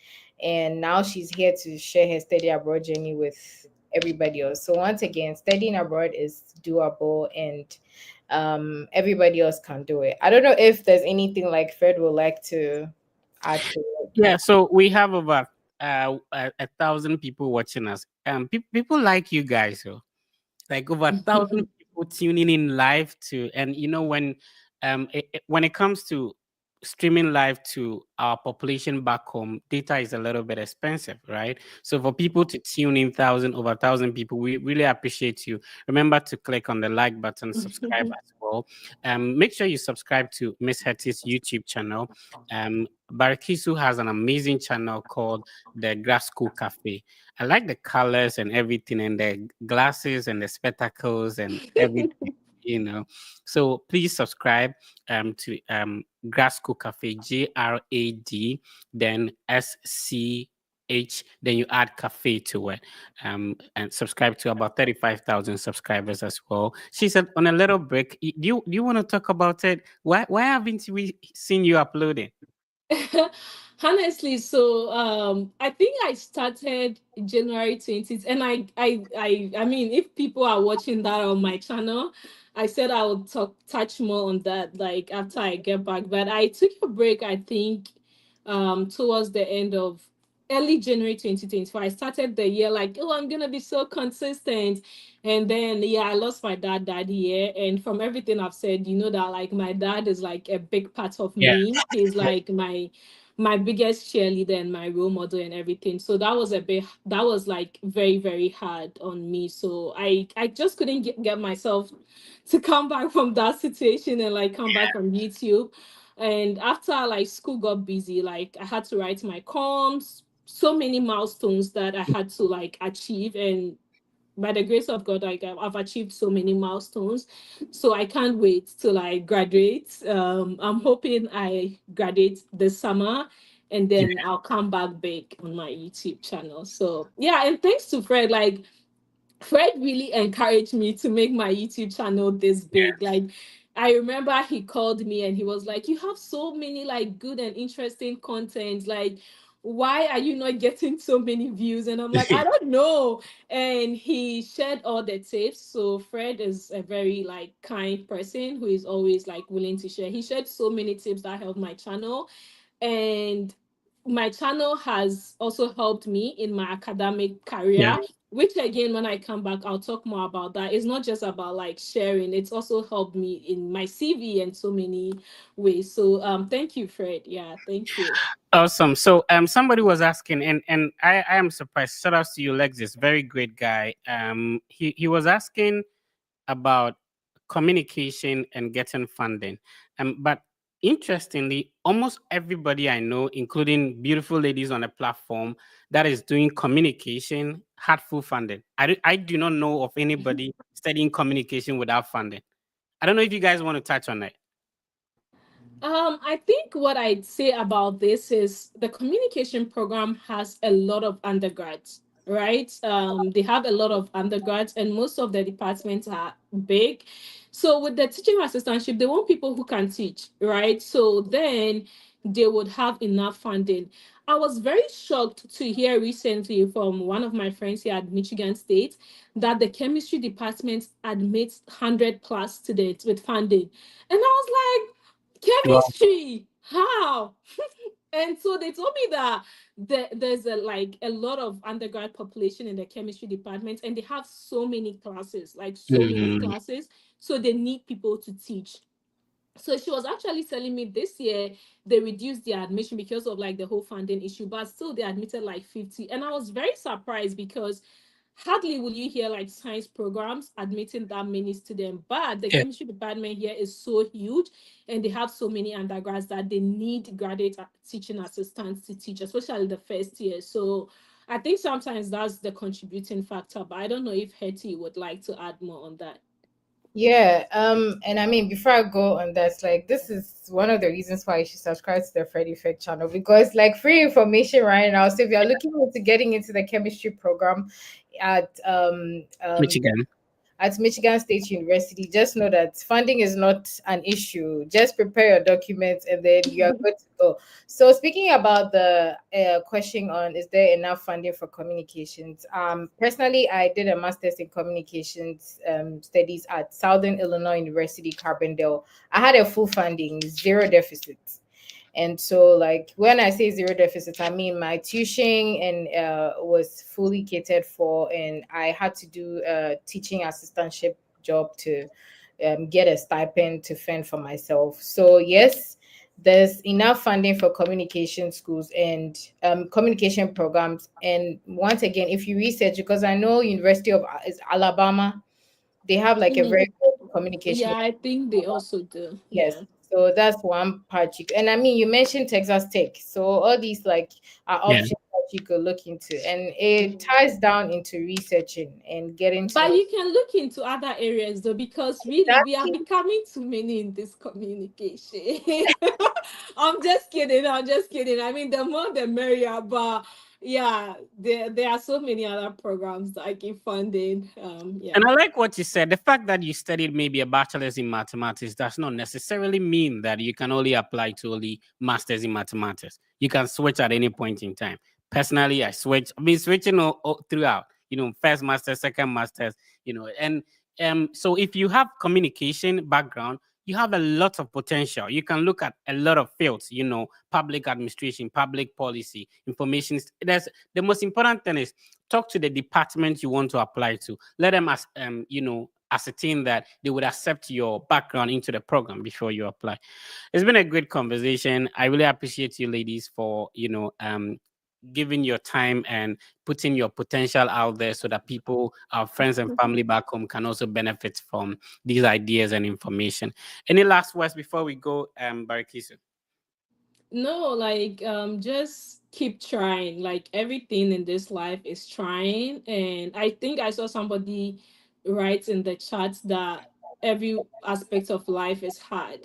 [SPEAKER 2] and now she's here to share her study abroad journey with everybody else. So once again, studying abroad is doable, and everybody else can do it. I don't know if there's anything like Fred would like to add to it.
[SPEAKER 1] Yeah, so we have about 1,000 people watching us. People like you guys, so like over 1,000 people tuning in live to, and when when it comes to streaming live to our population back home, data is a little bit expensive, right? So for people to tune in over 1,000 people, we really appreciate you. Remember to click on the like button, subscribe as well. Make sure you subscribe to Miss Hetty's YouTube channel. Barakisu has an amazing channel called the Grass School Cafe. I like the colors and everything, and the glasses and the spectacles and everything. So please subscribe to Grasco Cafe, GRAD, then SCH, then you add cafe to it, and subscribe to about 35,000 subscribers as well. She said on a little break. Do you want to talk about it? Why haven't we seen you uploading?
[SPEAKER 3] Honestly, so I think I started January 20th, and I mean, if people are watching that on my channel, I said I would touch more on that like after I get back. But I took a break, I think, towards the end of early January 2024. I started the year like, oh, I'm gonna be so consistent. And then yeah, I lost my dad that year. And from everything I've said, you know that like my dad is like a big part of
[SPEAKER 1] Yeah.
[SPEAKER 3] me. He's like my biggest cheerleader and my role model and everything. So that was like very, very hard on me. So I just couldn't get myself to come back from that situation and like come back on YouTube. And after like school got busy, like I had to write my comms, so many milestones that I had to like achieve. And by the grace of God, like I've achieved so many milestones. So I can't wait till I graduate. I'm hoping I graduate this summer, and
[SPEAKER 1] Yeah.
[SPEAKER 3] then I'll come back big on my YouTube channel. So yeah, and thanks to Fred, like Fred really encouraged me to make my YouTube channel this big. Like, I remember he called me and he was like, "You have so many like good and interesting content. Like, why are you not getting so many views?" And I'm like, "I don't know." And he shared all the tips. So Fred is a very like kind person who is always like willing to share. He shared so many tips that helped my channel, and my channel has also helped me in my academic
[SPEAKER 1] Yeah.
[SPEAKER 3] career, which again, when I come back, I'll talk more about that. It's not just about like sharing, it's also helped me in my CV in so many ways. So thank you, Fred. Yeah, thank you.
[SPEAKER 1] Awesome. So somebody was asking, and I am surprised. Shout out to you, Lexis, very great guy. He was asking about communication and getting funding. But interestingly, almost everybody I know, including beautiful ladies on the platform that is doing communication, had full funding. I do not know of anybody studying communication without funding. I don't know if you guys want to touch on that.
[SPEAKER 3] I think what I'd say about this is the communication program has a lot of undergrads, right? They have a lot of undergrads, and most of the departments are big. So with the teaching assistantship, they want people who can teach, right? So then they would have enough funding. I was very shocked to hear recently from one of my friends here at Michigan State that the chemistry department admits 100 plus students with funding. And I was like,
[SPEAKER 1] Wow.
[SPEAKER 3] chemistry, how? And so they told me that there's a like a lot of undergrad population in the chemistry department, and they have so many classes, like so many
[SPEAKER 1] Mhm.
[SPEAKER 3] classes, so they need people to teach. So she was actually telling me this year they reduced their admission because of like the whole funding issue, but still they admitted like 50. And I was very surprised because hardly will you hear like science programs admitting that many students, but the
[SPEAKER 1] Yeah.
[SPEAKER 3] chemistry department here is so huge, and they have so many undergrads that they need graduate teaching assistants to teach, especially the first year. So I think sometimes that's the contributing factor, but I don't know if Hetty would like to add more on that.
[SPEAKER 2] Yeah, and I mean, before I go on that, like, this is one of the reasons why you should subscribe to the Fred Effect channel, because like free information right now. So if you're looking into getting into the chemistry program at
[SPEAKER 1] Michigan.
[SPEAKER 2] at Michigan State University, just know that funding is not an issue. Just prepare your documents and then you are good to go. So, speaking about the question on is there enough funding for communications? Personally, I did a master's in communications studies at Southern Illinois University, Carbondale. I had a full funding, zero deficits. And so, like, when I say zero deficit, I mean my tuition and was fully catered for, and I had to do a teaching assistantship job to get a stipend to fend for myself. So yes, there's enough funding for communication schools and communication programs. And once again, if you research, because I know University of is Alabama, they have like a
[SPEAKER 3] Mm,
[SPEAKER 2] very good communication.
[SPEAKER 3] yeah, I think they also do.
[SPEAKER 2] Yes.
[SPEAKER 3] Yeah.
[SPEAKER 2] So that's one part and I mean, you mentioned Texas Tech. So all these like are
[SPEAKER 1] Yeah.
[SPEAKER 2] options that you could look into, and it ties down into researching and getting to
[SPEAKER 3] But
[SPEAKER 2] know
[SPEAKER 3] you can look into other areas though, because really we are
[SPEAKER 2] exactly.
[SPEAKER 3] becoming too many in this communication. I'm just kidding. I'm just kidding. I mean, the more the merrier. But yeah, there are so many other programs that I keep funding. Yeah.
[SPEAKER 1] And I like what you said. The fact that you studied maybe a bachelor's in mathematics does not necessarily mean that you can only apply to only masters in mathematics. You can switch at any point in time. Personally, I switch. I've been switching all throughout. First master, second masters. And so if you have communication background, you have a lot of potential. You can look at a lot of fields. Public administration, public policy, information. There's the most important thing is talk to the department you want to apply to. Let them ascertain that they would accept your background into the program before you apply. It's been a great conversation. I really appreciate you ladies for giving your time and putting your potential out there so that people, our friends and family back home, can also benefit from these ideas and information. Any last words before we go, Barikisu?
[SPEAKER 3] No, like just keep trying. Like everything in this life is trying. And I think I saw somebody write in the chat that every aspect of life is hard.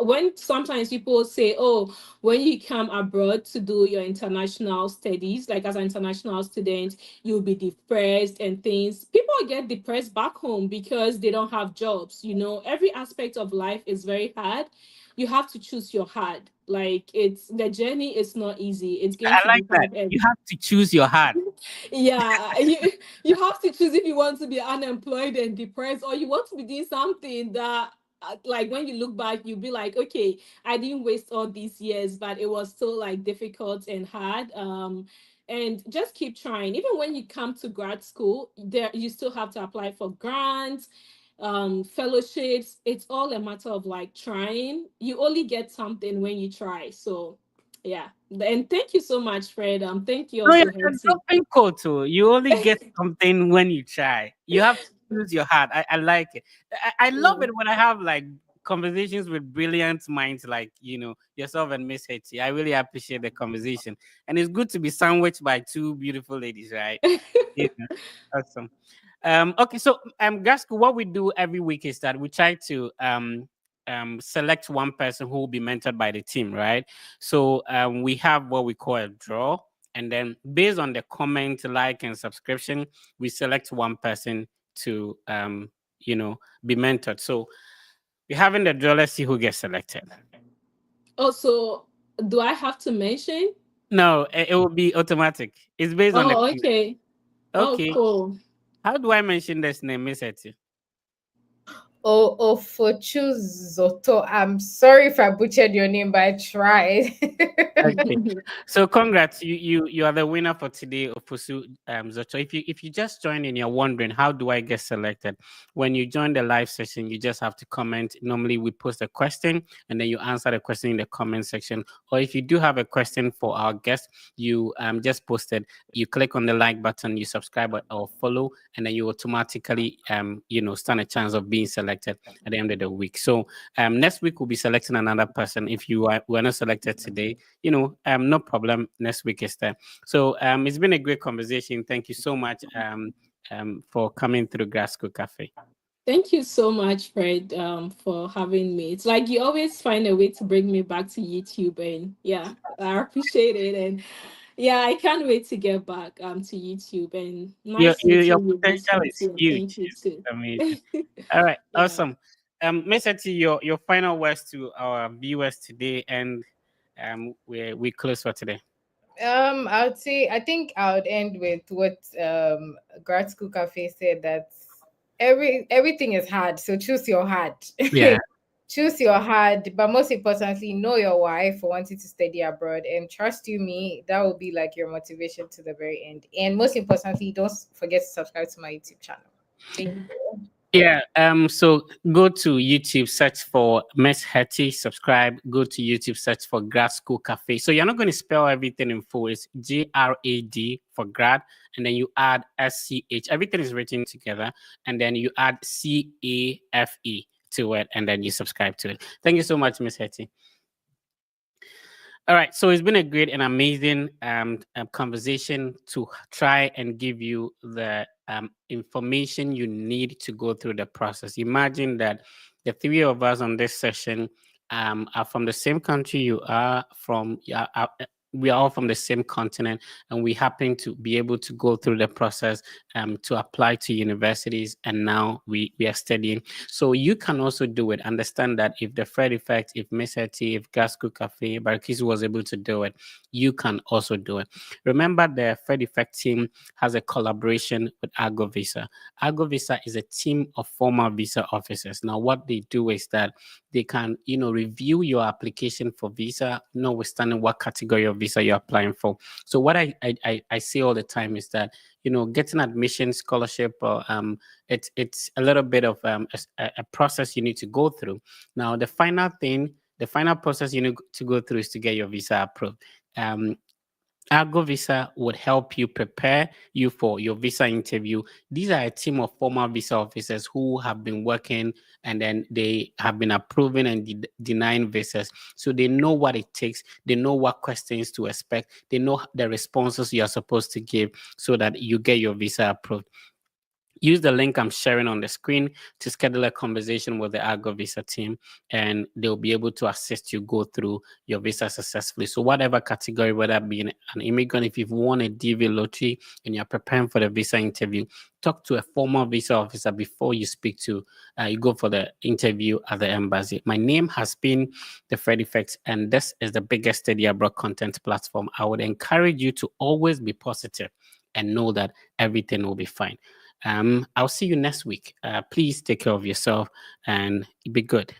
[SPEAKER 3] When sometimes people say, oh, when you come abroad to do your international studies, like as an international student, you'll be depressed and things. People get depressed back home because they don't have jobs. Every aspect of life is very hard. You have to choose your hard. Like it's the journey is not easy. It's going
[SPEAKER 1] I
[SPEAKER 3] to
[SPEAKER 1] like
[SPEAKER 3] be
[SPEAKER 1] that.
[SPEAKER 3] hard. And
[SPEAKER 1] You have to choose your heart.
[SPEAKER 3] yeah, you have to choose if you want to be unemployed and depressed, or you want to be doing something that like when you look back you'll be like, okay, I didn't waste all these years, but it was still like difficult and hard. And just keep trying. Even when you come to grad school, there you still have to apply for grants, fellowships. It's all a matter of like trying. You only get something when you try. So yeah. And thank you so much, Fred. Thank you
[SPEAKER 1] No,
[SPEAKER 3] also,
[SPEAKER 1] you're
[SPEAKER 3] Hetty.
[SPEAKER 1] dropping code too. You only get something when you try. You have to choose your heart. I like it. I love
[SPEAKER 3] Yeah.
[SPEAKER 1] it when I have like conversations with brilliant minds like yourself and Miss Hetty. I really appreciate the conversation. And it's good to be sandwiched by two beautiful ladies, right? Yeah, awesome. Okay, so Gasco, what we do every week is that we try to select one person who will be mentored by the team, right? So we have what we call a draw, and then based on the comment, like, and subscription, we select one person to be mentored. So we're having the draw. Let's see who gets selected.
[SPEAKER 3] Also, do I have to mention?
[SPEAKER 1] No, it will be automatic. It's based on the
[SPEAKER 3] Oh,
[SPEAKER 1] comment.
[SPEAKER 3] okay. Oh,
[SPEAKER 1] Okay.
[SPEAKER 3] cool.
[SPEAKER 1] How do I mention this name, Miss Hetty?
[SPEAKER 2] Ofochu Zoto. I'm sorry if I butchered your name, but I tried.
[SPEAKER 1] Okay. So congrats, you are the winner for today, Ofusu Zoto. If you just joined and you're wondering how do I get selected, when you join the live session, you just have to comment. Normally we post a question and then you answer the question in the comment section. Or if you do have a question for our guest, you just post it. You click on the like button, you subscribe or follow, and then you automatically stand a chance of being selected at the end of the week. So next week we'll be selecting another person. If you were not selected today, no problem. Next week is there. So it's been a great conversation. Thank you so much for coming through Grasco Cafe.
[SPEAKER 3] Thank you so much, Fred, for having me. It's like you always find a way to bring me back to YouTube, and yeah, I appreciate it. And yeah, I can't wait to get back to YouTube. And
[SPEAKER 1] Your
[SPEAKER 3] nice
[SPEAKER 1] your
[SPEAKER 3] meeting you, Miss
[SPEAKER 1] potential is
[SPEAKER 3] Hetty, and
[SPEAKER 1] huge.
[SPEAKER 3] thank you
[SPEAKER 1] It's
[SPEAKER 3] too.
[SPEAKER 1] amazing. All right,
[SPEAKER 3] Yeah.
[SPEAKER 1] awesome. Miss Eti, your final words to our viewers today, and we close for today.
[SPEAKER 2] I would say I think I would end with what Grad School Cafe said, that everything is hard, so choose your heart.
[SPEAKER 1] Yeah.
[SPEAKER 2] Choose your heart, but most importantly, know your why for wanting to study abroad, and trust you me, that will be like your motivation to the very end. And most importantly, don't forget to subscribe to my YouTube channel. Thank you.
[SPEAKER 1] Yeah. So go to YouTube, search for Miss Hetty, subscribe. Go to YouTube, search for Grad School Cafe. So you're not going to spell everything in full. It's GRAD for grad, and then you add SCH. Everything is written together, and then you add CAFE to it, and then you subscribe to it. Thank you so much, Miss Hetty. All right, so it's been a great and amazing conversation to try and give you the information you need to go through the process. Imagine that the three of us on this session are from the same country you are from. We are all from the same continent, and we happen to be able to go through the process to apply to universities, and now we are studying. So you can also do it. Understand that if the Fred Effect, if Miss Hetty, if Gasco Cafe, Barkis was able to do it, you can also do it. Remember, the Fred Effect team has a collaboration with Argo Visa. Argo Visa is a team of former visa officers. Now, what they do is that they can, review your application for visa, notwithstanding what category of visa you're applying for. So what I say all the time is that, getting admission, scholarship, or it's a little bit of a process you need to go through. Now, the final process you need to go through is to get your visa approved. Argo Visa would help you prepare you for your visa interview. These are a team of former visa officers who have been working, and then they have been approving and denying visas. So they know what it takes. They know what questions to expect. They know the responses you are supposed to give so that you get your visa approved. Use the link I'm sharing on the screen to schedule a conversation with the Argo Visa team, and they'll be able to assist you go through your visa successfully. So whatever category, whether it be an immigrant, if you've won a DV lottery and you're preparing for the visa interview, talk to a former visa officer before you you go for the interview at the embassy. My name has been The Fred Effect, and this is the biggest study abroad content platform. I would encourage you to always be positive and know that everything will be fine. I'll see you next week. Please take care of yourself and be good.